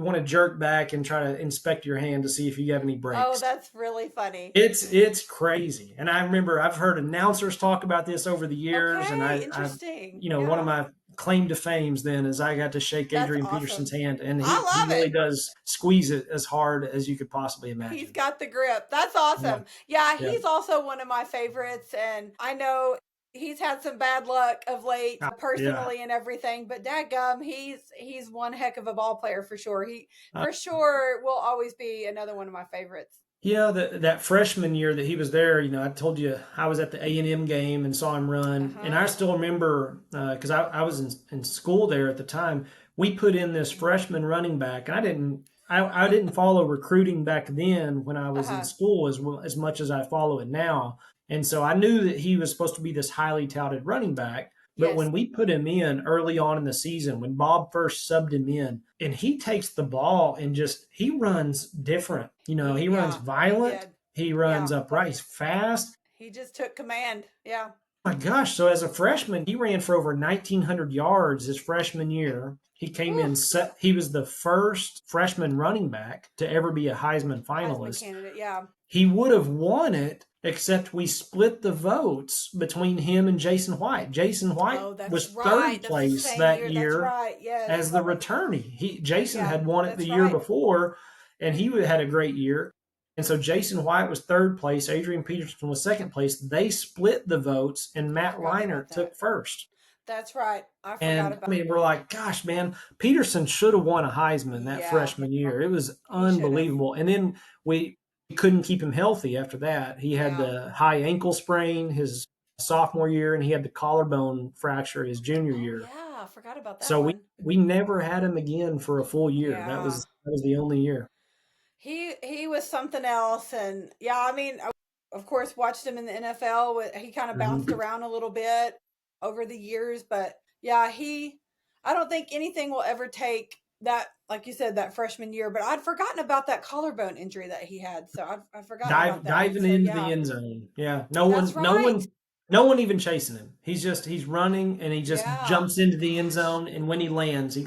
want to jerk back and try to inspect your hand to see if you have any oh, breaks. that's really funny. It's crazy. And I remember I've heard announcers talk about this over the years, and Okay, I interesting. one of Yeah. my claim to fames then is I got to shake That's Adrian Peterson's awesome. hand, and I he love really it. does squeeze it as hard as you could possibly He's imagine. got the grip. That's Yeah, awesome. Yeah, yeah, he's also one of my favorites. And I know he's had some bad luck of late yeah. personally and everything, but dadgum, he's one heck of a ball player for sure. He Uh, for sure will always be another one of my favorites. Yeah, that freshman year that he was there, I told you I was at the A&M game and saw him run, and I Uh-huh. still remember because I was in school there at the time. We put in this freshman running back, and I didn't follow recruiting back then when I was in Uh-huh. school as much as I follow it now, and so I knew that he was supposed to be this highly touted running back. But Yes. when we put him in early on in the season, when Bob first subbed him in, and he takes the ball and just he runs different. He runs Yeah, he violent, did. he Yeah. runs upright, he's fast. He just took command. Yeah. My gosh. So as a freshman, he ran for over 1,900 yards his freshman year. He came Whew. in set. He was the first freshman running back to ever be a Heisman Heisman finalist. candidate, yeah. He would have won it, except we split the votes between him and Jason White. Jason White Oh, that's was right. third That was the place same that year. That's year right. Yes. as the returnee. Jason Yeah, had won it the that's year right. before, and he had a great year. And so Jason White was third place. Adrian Peterson was second place. They split the votes, and I Matt forgot about Leinart that. took first. That's right. I forgot And about. I mean, we're like, gosh, man, Peterson should have won a Heisman that Yeah, freshman year. It was he should have. unbelievable. And then we couldn't keep him healthy after that. He had Yeah. the high ankle sprain his sophomore year, and he had the collarbone fracture his junior Oh year. yeah, I forgot about that So we one. we never had him again for a full year. Yeah. That was the only year. He was something else, and yeah, I mean, I, of course, watched him in the NFL. He kind of bounced Mm-hmm. around a little bit over the years, but yeah, he. I don't think anything will ever take that, like you said, that freshman year. But I'd forgotten about that collarbone injury that he had, so I'd forgotten about that. Diving So into the yeah, end zone. Yeah. that's right. No one even chasing him. He's running and he just Yeah, jumps into the end gosh, zone, and when he lands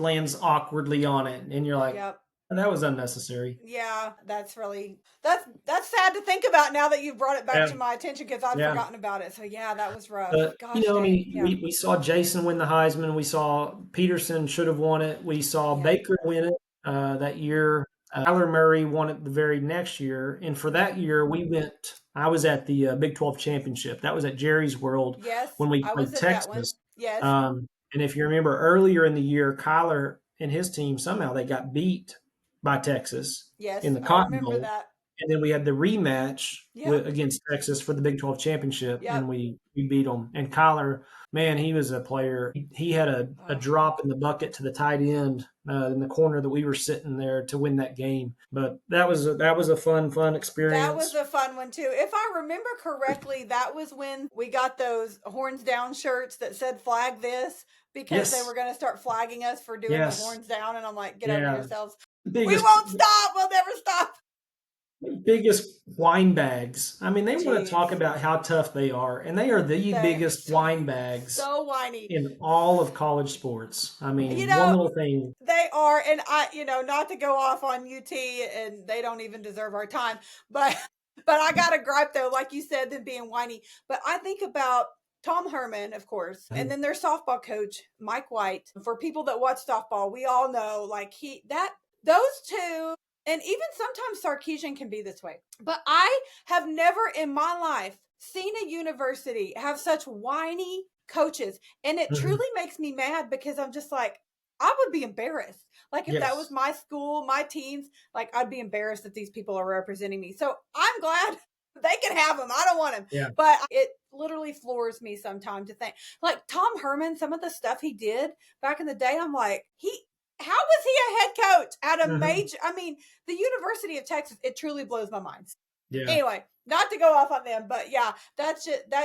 awkwardly on it, and you're like, yep. that was unnecessary. Yeah, that's really that's sad to think about now that you've brought it back Yeah. to my attention because I'd Yeah. forgotten about it. So yeah, that was rough. But Gosh I dang. mean, Yeah. we saw Jason win the Heisman. We saw Peterson should have won it. We saw Yep. Baker win it that year. Kyler Murray won it the very next year, and for that year, we went. I was at the Big 12 championship. That was at Jerry's World Yes, when we I was played at that one. Texas. Yes. And if you remember earlier in the year, Kyler and his team somehow they got beat by Texas in Yes, the I Cotton remember Bowl, that. and then we had the rematch Yep. against Texas for the Big 12 championship, and Yep. we beat them. And Kyler, man, he was a player. He had a Oh, drop in the bucket to the tight end in the corner that we were sitting there to win that game. But that was a fun that was experience. a fun one too. If I remember correctly, that was when we got those horns down shirts that said flag this because they were Yes, going to start flagging us for doing the yes, horns down and I'm like, get over yeah. yourselves. We Biggest won't stop. We'll never stop. biggest wine bags. I mean, they want to Jeez. talk about how tough they are, and they are the They're biggest so wine bags so whiny. in all of college sports. I You mean, one know, little thing. they are, and I, not to go off on UT, and they don't even deserve our time, but but I got a gripe though, like you said, them being whiny. But I think about Tom Herman, of course, and then their softball coach Mike White. For people that watch softball, we all know like those two, and even sometimes Sarkeesian can be this way. But I have never in my life seen a university have such whiny coaches, and it Mhm. truly makes me mad because I'm just like, I would be embarrassed. Like if that was Yes. my school, my teams, like I'd be embarrassed that these people are representing me. So I'm glad they can have them. I don't want them. Yeah. But it literally floors me sometimes to think like Tom Herman, some of the stuff he did back in the day, I'm like, how was he a head coach at a Hmm. major? I mean, the University of Texas, it truly blows my mind. Yeah. Anyway, not to go off on them, but yeah, that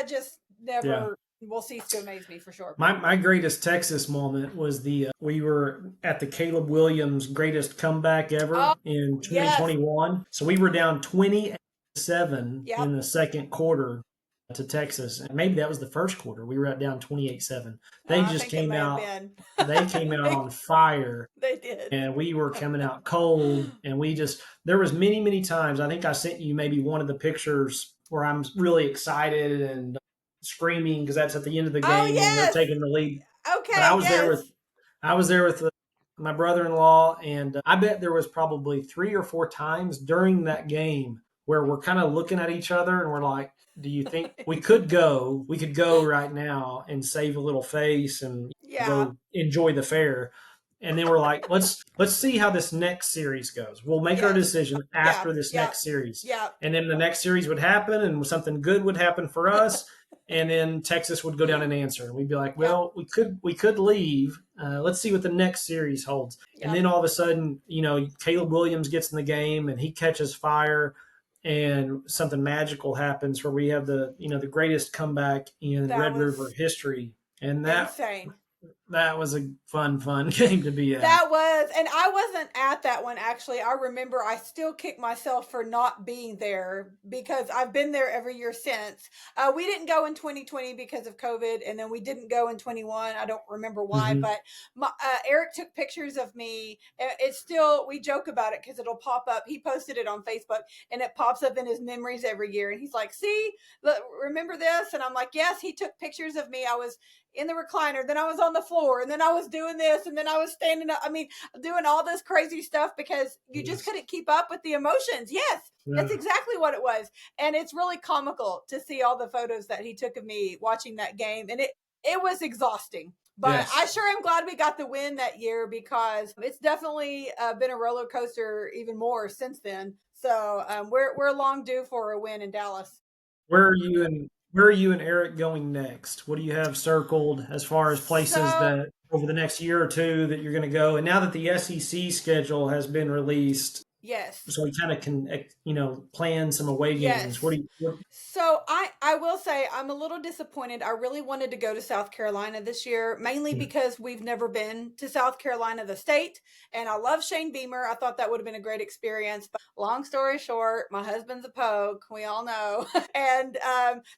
just Yeah. never will cease to amaze me for sure. My greatest Texas moment was the we were at the Caleb Williams greatest comeback Oh ever in yes, 2021. So we were down 27 yep. in the second quarter to Texas. And maybe that was the first quarter. We were at down 28-7. They I just think it came may have out been. they came out they, on fire, they did. and we were coming out cold, and we just there was many times. I think I sent you maybe one of the pictures where I'm really excited and screaming because that's at the end of the Oh game when they're yes. taking the lead. But Okay. Yes. I was there with my brother-in-law, and I bet there was probably 3 or 4 times during that game where we're kind of looking at each other and we're like, do you think we could go right now and save a little face and Yeah. go enjoy the fair? And then we're like, let's see how this next series goes. We'll make our Yes. decision Yeah. after this Yeah. next series. Yeah. And then the next series would happen and something good would happen for us, and then Texas would go down and answer, and we'd be like, Yep. "Well, we could leave. Let's see what the next series holds." And Yep. then all of a sudden, Caleb Williams gets in the game and he catches fire, and something magical happens where we have the greatest comeback in That Red River was history, and insane. That was a fun game to be at. That was, and I wasn't at that one actually. I remember I still kick myself for not being there because I've been there every year since. We didn't go in 2020 because of COVID, and then we didn't go in 21. I don't remember why, Mm-hmm. but Eric took pictures of me. It's still, we joke about it because it'll pop up. He posted it on Facebook, and it pops up in his memories every year. And he's like, "See, look, remember this?" And I'm like, "Yes." He took pictures of me. I was in the recliner, then I was on the floor, and then I was doing this, and then I was standing up. I mean, doing all this crazy stuff because you just Yes. couldn't keep up with the emotions. Yes, Yeah. that's exactly what it was. And it's really comical to see all the photos that he took of me watching that game. And it was exhausting. But I Yes. sure am glad we got the win that year because it's definitely been a roller coaster even more since then. So we're long due for a win in Dallas. Where are you and Eric going next? What do you have circled as far as places So that over the next year or two that you're going to go? And now that the SEC schedule has been released, yes, so we kind of can plan some away games. What yes. do you? What, So I will say I'm a little disappointed. I really wanted to go to South Carolina this year, mainly yeah. because we've never been to South Carolina, the state, and I love Shane Beamer. I thought that would have been a great experience. But long story short, my husband's a pogue. We all know, and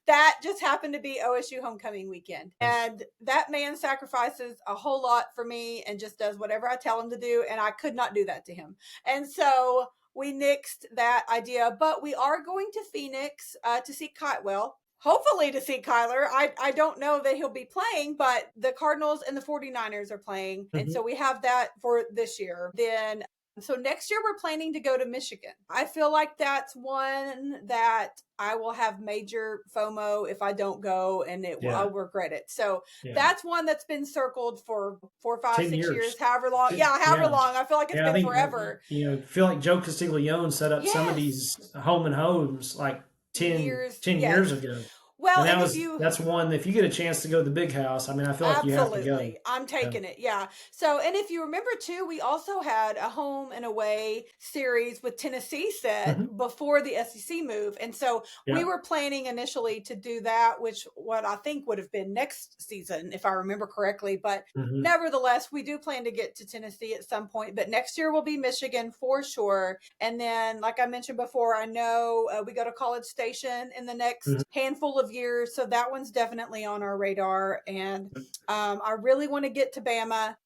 that just happened to be OSU homecoming weekend, Yes. and that man sacrifices a whole lot for me and just does whatever I tell him to do, and I could not do that to him, and so we nixed that idea, but we are going to Phoenix to see Well, hopefully to see Kyler. I don't know that he'll be playing, but the Cardinals and the 49ers are playing. And Mm-hmm. so we have that for this year. Then so next year we're planning to go to Michigan. I feel like that's one that I will have major FOMO if I don't go, and Yeah. I'll regret it. So Yeah. that's one that's been circled for 4, 5, 10 6 years, years. however long. Yeah, however Yeah. long. I feel like it's Yeah, I been think forever. feel like Joe Castiglione set up some of Yes. these home and homes like Years. 10 Yes. years ago. Well, And and if you that's one, if you get a chance to go to the big house, I mean, I feel like you have to go. absolutely. I'm Yeah. taking it. Yeah. So, and if you remember too, we also had a home and away series with Tennessee set Hmm. before the SEC move. And so we Yeah. were planning initially to do that, which what I think would have been next season, if I remember correctly. But Hmm. nevertheless, we do plan to get to Tennessee at some point. But next year will be Michigan for sure. And then, like I mentioned before, I know we go to College Station in the Hmm. next handful of years. So that one's definitely on our radar. And I really want to get to Bama,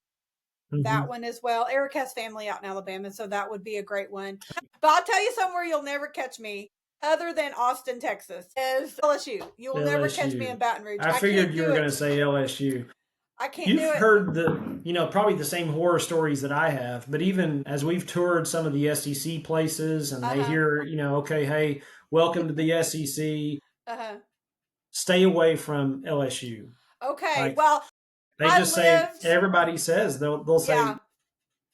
that Hmm. one as well. Eric has family out in Alabama, so that would be a great one. But I'll tell you somewhere you'll never catch me, other than Austin, Texas, is LSU. You will never catch me in LSU. Baton Rouge. I I figured can't you do were going to it. say LSU. I can't do You've it. heard probably the same horror stories that I have, but even as we've toured some of the SEC places and Uh they huh. hear, okay, hey, welcome to the SEC, Uh huh. stay away from LSU. Okay. Like Well, they I just say, lived. everybody says they'll say Yeah.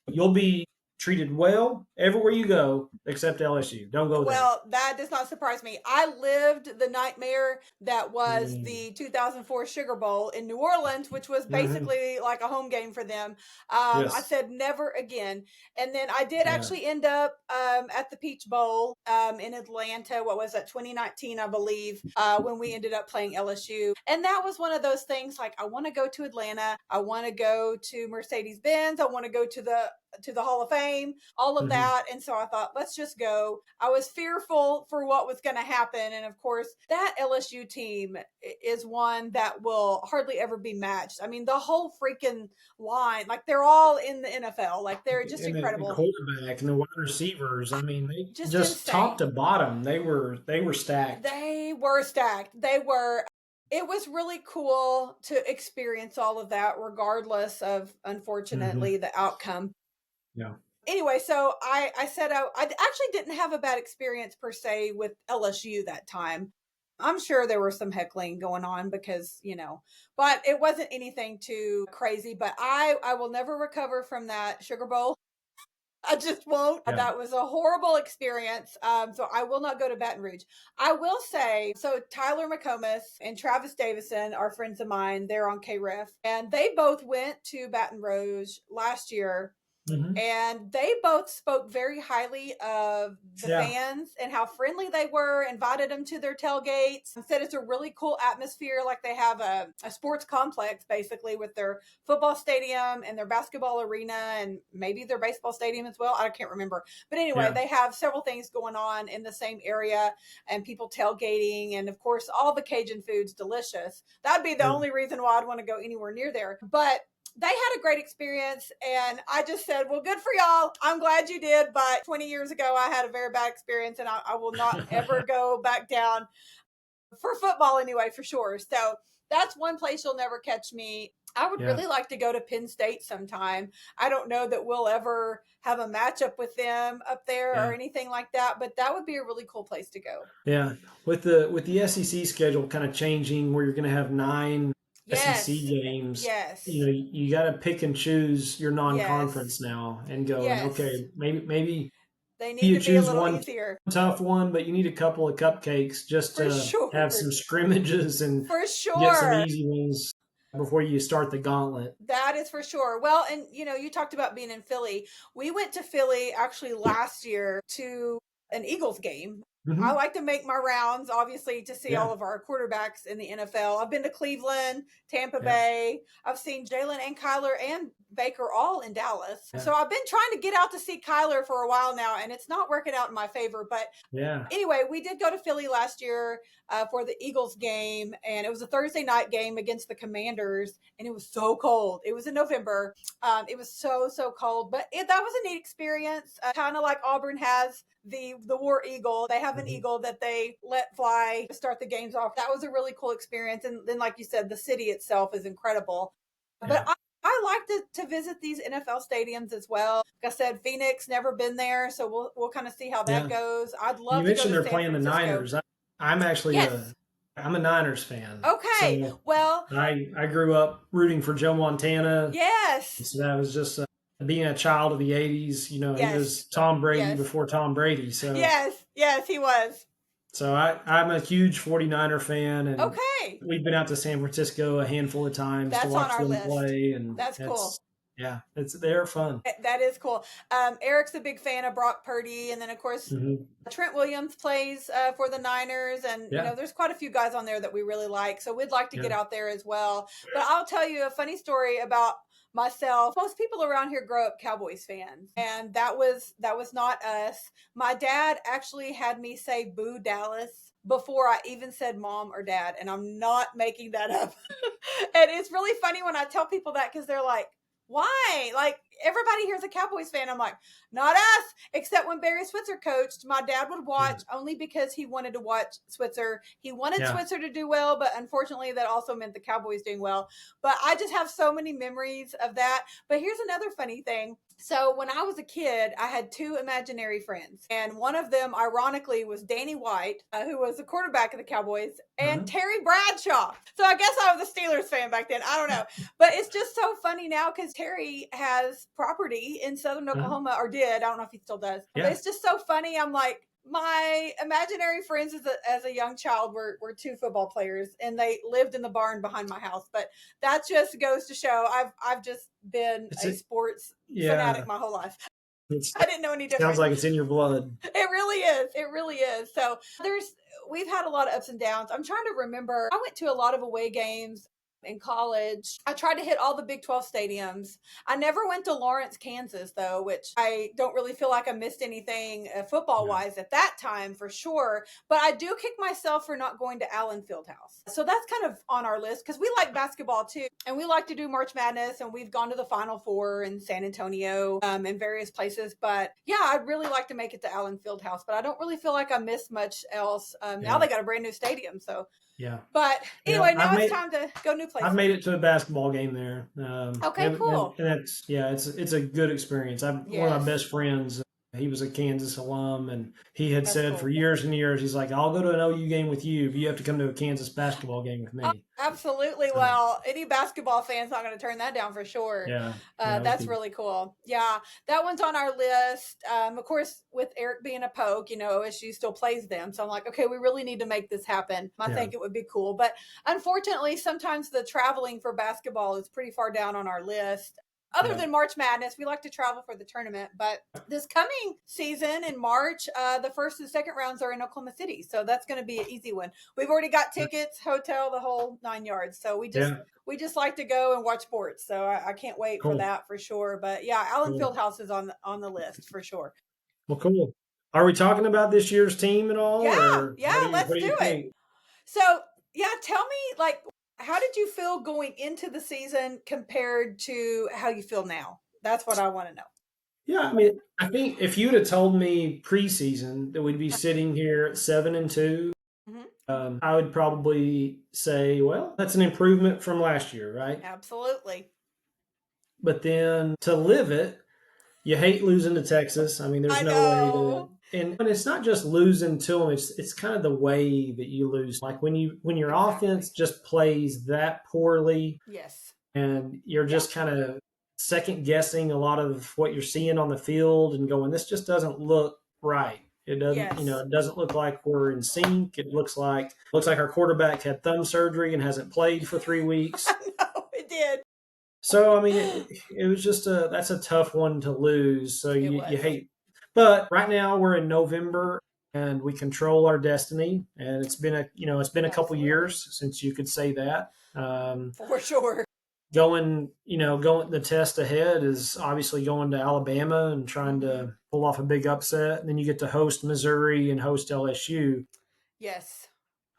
you'll be treated well everywhere you go except LSU. Don't go there. Well, that does not surprise me. I lived the nightmare that was Mm-hmm. the 2004 Sugar Bowl in New Orleans, which was Mm-hmm. basically like a home game for them. I Yes. said never again. And then I did Yeah. actually end up at the Peach Bowl in Atlanta. What was that, 2019, I believe, when we ended up playing LSU. And that was one of those things like, I want to go to Atlanta. I want to go to Mercedes Benz. I want to go to the Hall of Fame, all of Mm-hmm. that. And so I thought, let's just go. I was fearful for what was going to happen. And of course, that LSU team is one that will hardly ever be matched. I mean, the whole freaking line, like they're all in the NFL, like they're just And the incredible, quarterback and the wide receivers. I mean, they just just top to insane. bottom. They were stacked. They were stacked. They were. It was really cool to experience all of that, regardless of, Hmm. unfortunately, the outcome. Yeah. Anyway, so I said I actually didn't have a bad experience per se with LSU that time. I'm sure there was some heckling going on because, but it wasn't anything too crazy. But I will never recover from that Sugar Bowl. I just won't. Yeah. That was a horrible experience. So I will not go to Baton Rouge. I will say, so Tyler McComas and Travis Davison are friends of mine. They're on KREF, and they both went to Baton Rouge last year. Mm-hmm. And they both spoke very highly of the fans and how friendly they were, invited them to their tailgates, and said it's a really cool atmosphere. Like they have a sports complex basically with their football stadium and their basketball arena and maybe their baseball stadium as well. I can't remember. But anyway, they have several things going on in the same area and people tailgating. And of course, all the Cajun food's delicious. That'd be the only reason why I'd want to go anywhere near there. But they had a great experience, and I just said, well, good for y'all. I'm glad you did, but 20 years ago I had a very bad experience, and I will not ever go back down for football anyway, for sure. So that's one place you'll never catch me. I would really like to go to Penn State sometime. I don't know that we'll ever have a matchup with them up there or anything like that, but that would be a really cool place to go. Yeah, with the SEC schedule kind of changing, where you're going to have 9 SEC games. Yes. You got to pick and choose your non-conference now and go, and okay, maybe they need to be a little easier. Tough one, but you need a couple of cupcakes just to have some scrimmages and get some easy ones before you start the gauntlet. That is for sure. Well, and you talked about being in Philly. We went to Philly actually last year to an Eagles game. Mm-hmm. I like to make my rounds, obviously, to see all of our quarterbacks in the NFL. I've been to Cleveland, Tampa Bay. I've seen Jalen and Kyler and Baker all in Dallas. So I've been trying to get out to see Kyler for a while now, and it's not working out in my favor. But anyway, we did go to Philly last year for the Eagles game, and it was a Thursday night game against the Commanders, and it was so cold. It was in November. It was so cold, but that was a neat experience. Kind of like Auburn has the War Eagle. They have an eagle that they let fly to start the games off. That was a really cool experience. And then, like you said, the city itself is incredible. But I like to visit these NFL stadiums as well. Like I said, Phoenix, never been there, so we'll kind of see how that goes. I'd love to go to San Francisco. You mentioned they're playing the Niners. I'm actually I'm a Niners fan. Okay, so well, I grew up rooting for Joe Montana. Yes. So that was just being a child of the 80s. He was Tom Brady before Tom Brady. So yes, he was. So I'm a huge 49er fan, and we've been out to San Francisco a handful of times to watch them play, and that's cool. Yeah, they're fun. That is cool. Eric's a big fan of Brock Purdy, and then of course Trent Williams plays for the Niners, and there's quite a few guys on there that we really like. So we'd like to get out there as well. But I'll tell you a funny story about myself. Most people around here grow up Cowboys fans, and that was not us. My dad actually had me say "Boo Dallas" before I even said mom or dad, and I'm not making that up. And it's really funny when I tell people that, because they're like, why? Like, everybody here's a Cowboys fan. I'm like, not us, except when Barry Switzer coached. My dad would watch only because he wanted to watch Switzer. He wanted Switzer to do well, but unfortunately that also meant the Cowboys doing well. But I just have so many memories of that. But here's another funny thing. So when I was a kid, I had 2 imaginary friends, and one of them, ironically, was Danny White, who was the quarterback of the Cowboys, and Terry Bradshaw. So I guess I was a Steelers fan back then. I don't know. But it's just so funny now, because Terry has property in Southern Oklahoma, or did. I don't know if he still does. But it's just so funny. I'm like, my imaginary friends as a young child were 2 football players, and they lived in the barn behind my house. But that just goes to show I've just been a sports fanatic my whole life. I didn't know any different. Sounds like it's in your blood. It really is. It really is. So we've had a lot of ups and downs. I'm trying to remember. I went to a lot of away games in college. I tried to hit all the Big 12 stadiums. I never went to Lawrence, Kansas, though, which I don't really feel like I missed anything football-wise at that time, for sure. But I do kick myself for not going to Allen Fieldhouse. So that's kind of on our list, because we like basketball, too. And we like to do March Madness, and we've gone to the Final Four in San Antonio and various places. But, yeah, I'd really like to make it to Allen Fieldhouse. But I don't really feel like I missed much else. Now they got a brand new stadium, so... Yeah. But anyway, now it's time to go new places. I've made it to a basketball game there. Okay, cool. And it's a good experience. One of my best friends, he was a Kansas alum, and he had said for years and years, he's like, I'll go to an OU game with you, but you have to come to a Kansas basketball game with me. Absolutely. Well, any basketball fan's not going to turn that down for sure. Yeah. That's really cool. Yeah, that one's on our list. Of course, with Eric being a Poke, OSU still plays them. So I'm like, okay, we really need to make this happen. I think it would be cool. But unfortunately, sometimes the traveling for basketball is pretty far down on our list. other than March Madness. We like to travel for the tournament, but this coming season in March, the first and second rounds are in Oklahoma City, so that's going to be an easy one. We've already got tickets, hotel, the whole 9 yards. So we just like to go and watch sports. So I can't wait for that for sure. But yeah, Allen Fieldhouse is on the list for sure. Well, cool. Are we talking about this year's team at all, or Yeah, let's do it. So yeah, tell me, like, how did you feel going into the season compared to how you feel now? That's what I want to know. Yeah, I mean, I think if you'd have told me preseason that we'd be sitting here at 7-2, I would probably say, well, that's an improvement from last year, right? Absolutely. But then to live it, you hate losing to Texas. I mean, there's no way to. And it's not just losing to them; it's kind of the way that you lose. Like when your offense just plays that poorly, yes, and you're just kind of second guessing a lot of what you're seeing on the field and going, this just doesn't look right. It doesn't, it doesn't look like we're in sync. It looks like our quarterback had thumb surgery and hasn't played for 3 weeks. No, it did. So I mean, it was just that's a tough one to lose. So you hate, but right now we're in November and we control our destiny. And it's been a couple years since you could say that. For sure. Going the test ahead is obviously going to Alabama and trying to pull off a big upset. And then you get to host Missouri and host LSU. Yes.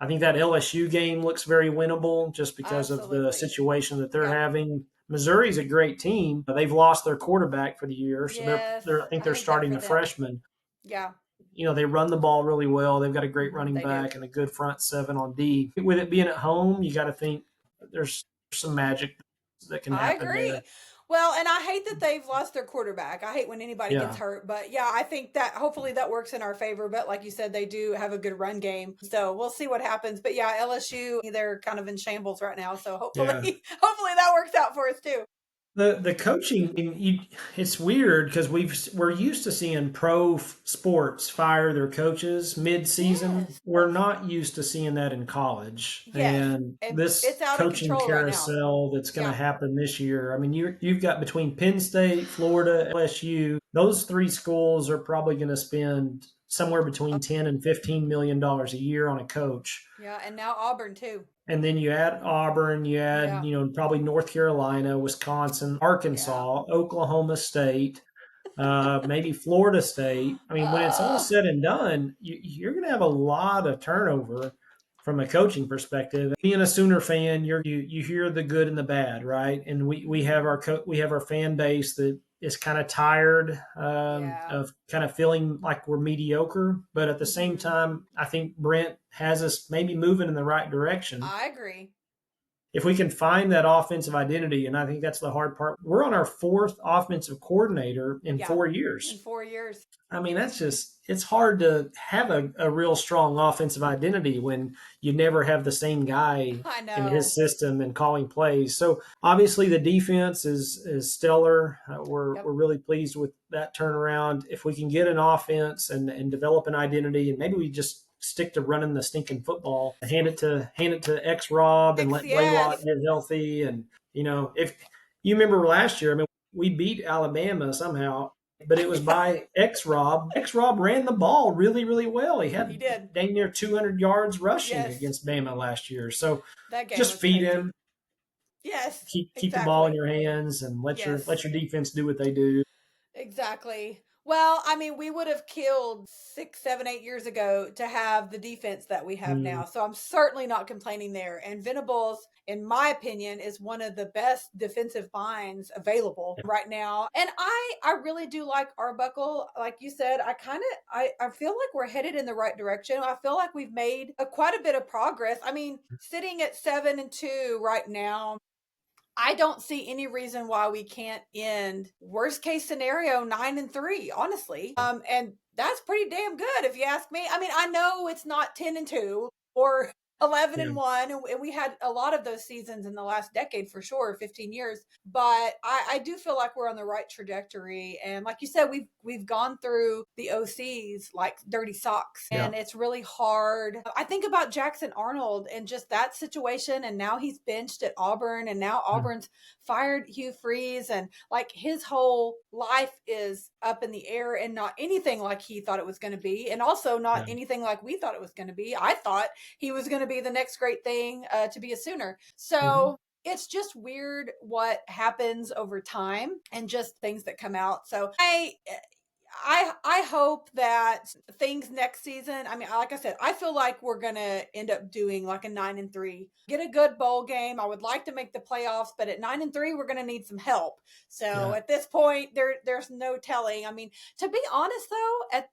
I think that LSU game looks very winnable just because of the situation that they're having. Missouri's a great team. They've lost their quarterback for the year, so I think they're starting a freshman. Yeah. They run the ball really well. They've got a great running back and a good front seven on D. With it being at home, you got to think there's some magic that can happen. I agree. There. Well, and I hate that they've lost their quarterback. I hate when anybody gets hurt, but yeah, I think that hopefully that works in our favor. But like you said, they do have a good run game, so we'll see what happens. But yeah, LSU, they're kind of in shambles right now, so hopefully that works out for us too. The coaching, it's weird because we're used to seeing pro sports fire their coaches mid-season. We're not used to seeing that in college. And this coaching carousel that's going to happen this year. I mean, you've got between Penn State, Florida, LSU, those 3 schools are probably going to spend somewhere between 10 and $15 million a year on a coach. Yeah, and now Auburn too. And then you add Auburn, you add, probably North Carolina, Wisconsin, Arkansas, Oklahoma State, maybe Florida State. I mean, when it's all said and done, you're going to have a lot of turnover from a coaching perspective. Being a Sooner fan, you hear the good and the bad, right? And we have our fan base that is kind of tired of kind of feeling like we're mediocre. But at the same time, I think Brent has us maybe moving in the right direction. I agree. If we can find that offensive identity, and I think that's the hard part. We're on our 4th offensive coordinator in 4 years. In 4 years. I mean, it's hard to have a real strong offensive identity when you never have the same guy in his system and calling plays. So obviously the defense is stellar. We're really pleased with that turnaround. If we can get an offense and develop an identity, and maybe we just stick to running the stinking football, hand it to X Rob and let Blaylock get healthy. And if you remember last year, I mean, we beat Alabama somehow. But it was by X Rob. X Rob ran the ball really, really well. He did dang near 200 yards rushing against Bama last year. So just feed him. Yes. Keep the ball in your hands and let your defense do what they do. Exactly. Well, I mean, we would have killed 6, 7, 8 years ago to have the defense that we have now. So I'm certainly not complaining there. And Venables, in my opinion, is one of the best defensive minds available right now. And I really do like Arbuckle. Like you said, I feel like we're headed in the right direction. I feel like we've made quite a bit of progress. I mean, sitting at 7-2 right now, I don't see any reason why we can't end worst case scenario 9-3, honestly. And that's pretty damn good if you ask me. I mean, I know it's not 10-2 or 11 Yeah. and 1, and we had a lot of those seasons in the last decade for sure, 15 years. But I do feel like we're on the right trajectory, and like you said, we've gone through the OCs like dirty socks, Yeah. and it's really hard. I think about Jackson Arnold and just that situation, and now he's benched at Auburn, and now Auburn's fired Hugh Freeze, and like his whole life is up in the air and not anything like he thought it was going to be, and also not Yeah. anything like we thought it was going to be. I thought he was going to be the next great thing to be a Sooner. Mhm. So it's just weird what happens over time and just things that come out. So I hope that things next season. I mean, like I said, I feel like we're gonna end up doing like a 9-3, get a good bowl game. I would like to make the playoffs, but at 9-3, we're gonna need some help. So Yeah. at this point, there's no telling. I mean, to be honest though, at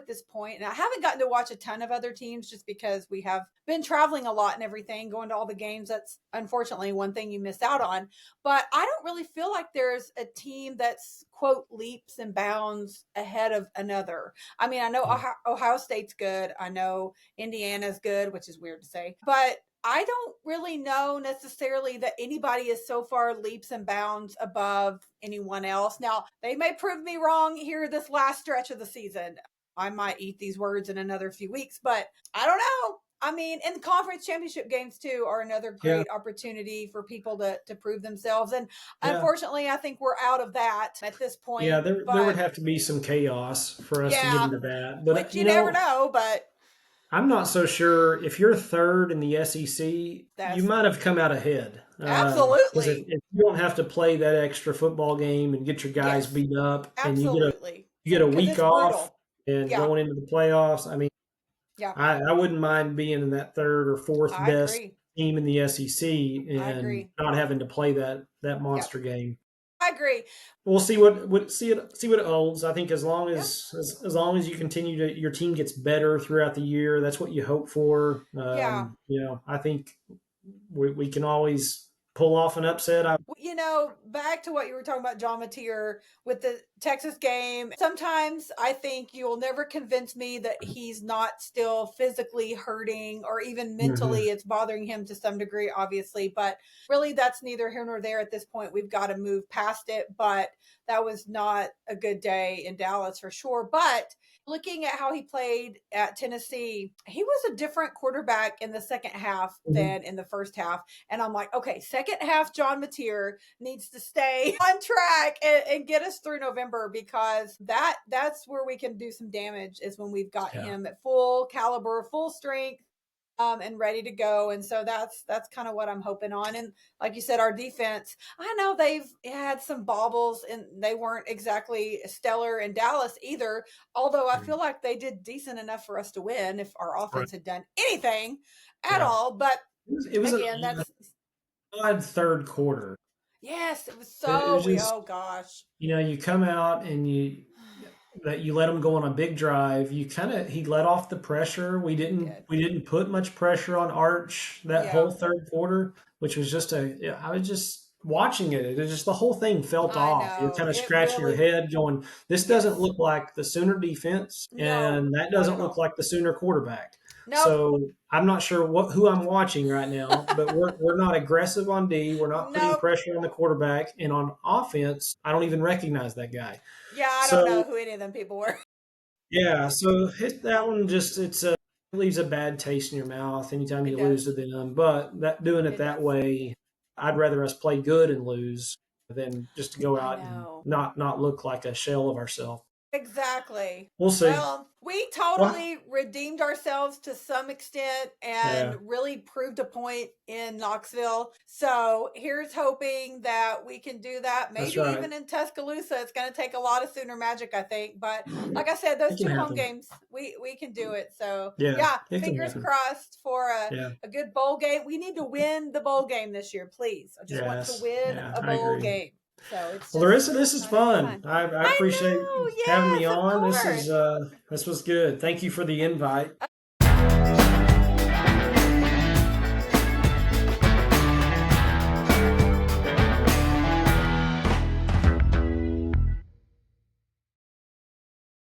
this point, and I haven't gotten to watch a ton of other teams just because we have been traveling a lot and everything, going to all the games. That's unfortunately one thing you miss out on. But I don't really feel like there's a team that's quote leaps and bounds ahead of another. I mean, I know Yeah. Ohio State's good. I know Indiana's good, which is weird to say, but I don't really know necessarily that anybody is so far leaps and bounds above anyone else. Now, they may prove me wrong here this last stretch of the season. I might eat these words in another few weeks, but I don't know. I mean, and conference championship games too are another Yeah. great opportunity for people to prove themselves. And Yeah. unfortunately, I think we're out of that at this Yeah. point. There would But have to be some chaos for us to get yeah, into that. But which you never know. But I'm not so sure if you're third in the SEC, you that's might have come out ahead. Because absolutely, if you don't have to play that extra football game and get your guys yes, beat up, and absolutely, you get a because week it's off brutal. and Yeah, going into the playoffs, I mean, yeah, I wouldn't mind being in that third or fourth I best agree. team in the SEC I and agree. not having to play that Yep, monster game. I agree. We'll see see what it holds. I think Yeah, as long as you continue to your team gets better throughout the year, that's what you hope for. yeah. I think we can always pull off an upset. Back to what you were talking about, John Mateer, with the Texas game. Sometimes I think you will never convince me that he's not still physically hurting or even Mhm. mentally it's bothering him to some degree, obviously. But really, that's neither here nor there at this point. We've got to move past it. But that was not a good day in Dallas for sure. But looking at how he played at Tennessee, he was a different quarterback in the second half Mhm. than in the first half. And I'm like, okay, second half, John Mateer needs to stay on track and get us through November, because that's where we can do some damage, is when we've got Yeah. him at full caliber, full strength, and ready to go. And so that's kind of what I'm hoping on. And like you said, our defense, I know they've had some bobbles and they weren't exactly stellar in Dallas either. Although I feel like they did decent enough for us to win if our Right. offense had done anything at Yeah. all. But It was an again, that's odd third quarter. yes, it was It so was we. just Oh gosh, you come out and you let him go on a big drive. He let off the pressure. he did. We didn't put much pressure on Arch that Yeah, whole third quarter, which was just I was just watching it. It was just the whole thing felt I off. You're know kind of it scratching your really. head, going, "This doesn't Yes, look like the Sooner defense, no, and that not at doesn't look all. like the Sooner quarterback." Nope, So I'm not sure who I'm watching right now, but we're not aggressive on D. We're not putting nope. pressure on the quarterback, and on offense, I don't even recognize that guy. Yeah, I don't know So who any of them people were. yeah, so that one just it leaves a bad taste in your mouth anytime It you lose to does. them. But that doing it It that does. way, I'd rather us play good and lose than just to go I out and know. not look like a shell of ourselves. Exactly. We'll see. Well, we Well, totally redeemed ourselves to some extent and yeah, really proved a point in Knoxville. So here's hoping that we can do that. that's Maybe right. even in Tuscaloosa. It's going to take a lot of Sooner magic, I think. But like I said, those It can two home happen. games, we can do it. So Yeah, yeah, it can fingers happen. crossed for Yeah. a good bowl game. We need to win the bowl game this year, please. I just want to Yes. win Yeah, a I bowl agree. game. So it's Well, just Larissa, this is not any fun. fun. I I appreciate know. having me Yes, of on. course. This was good. Thank you for the invite.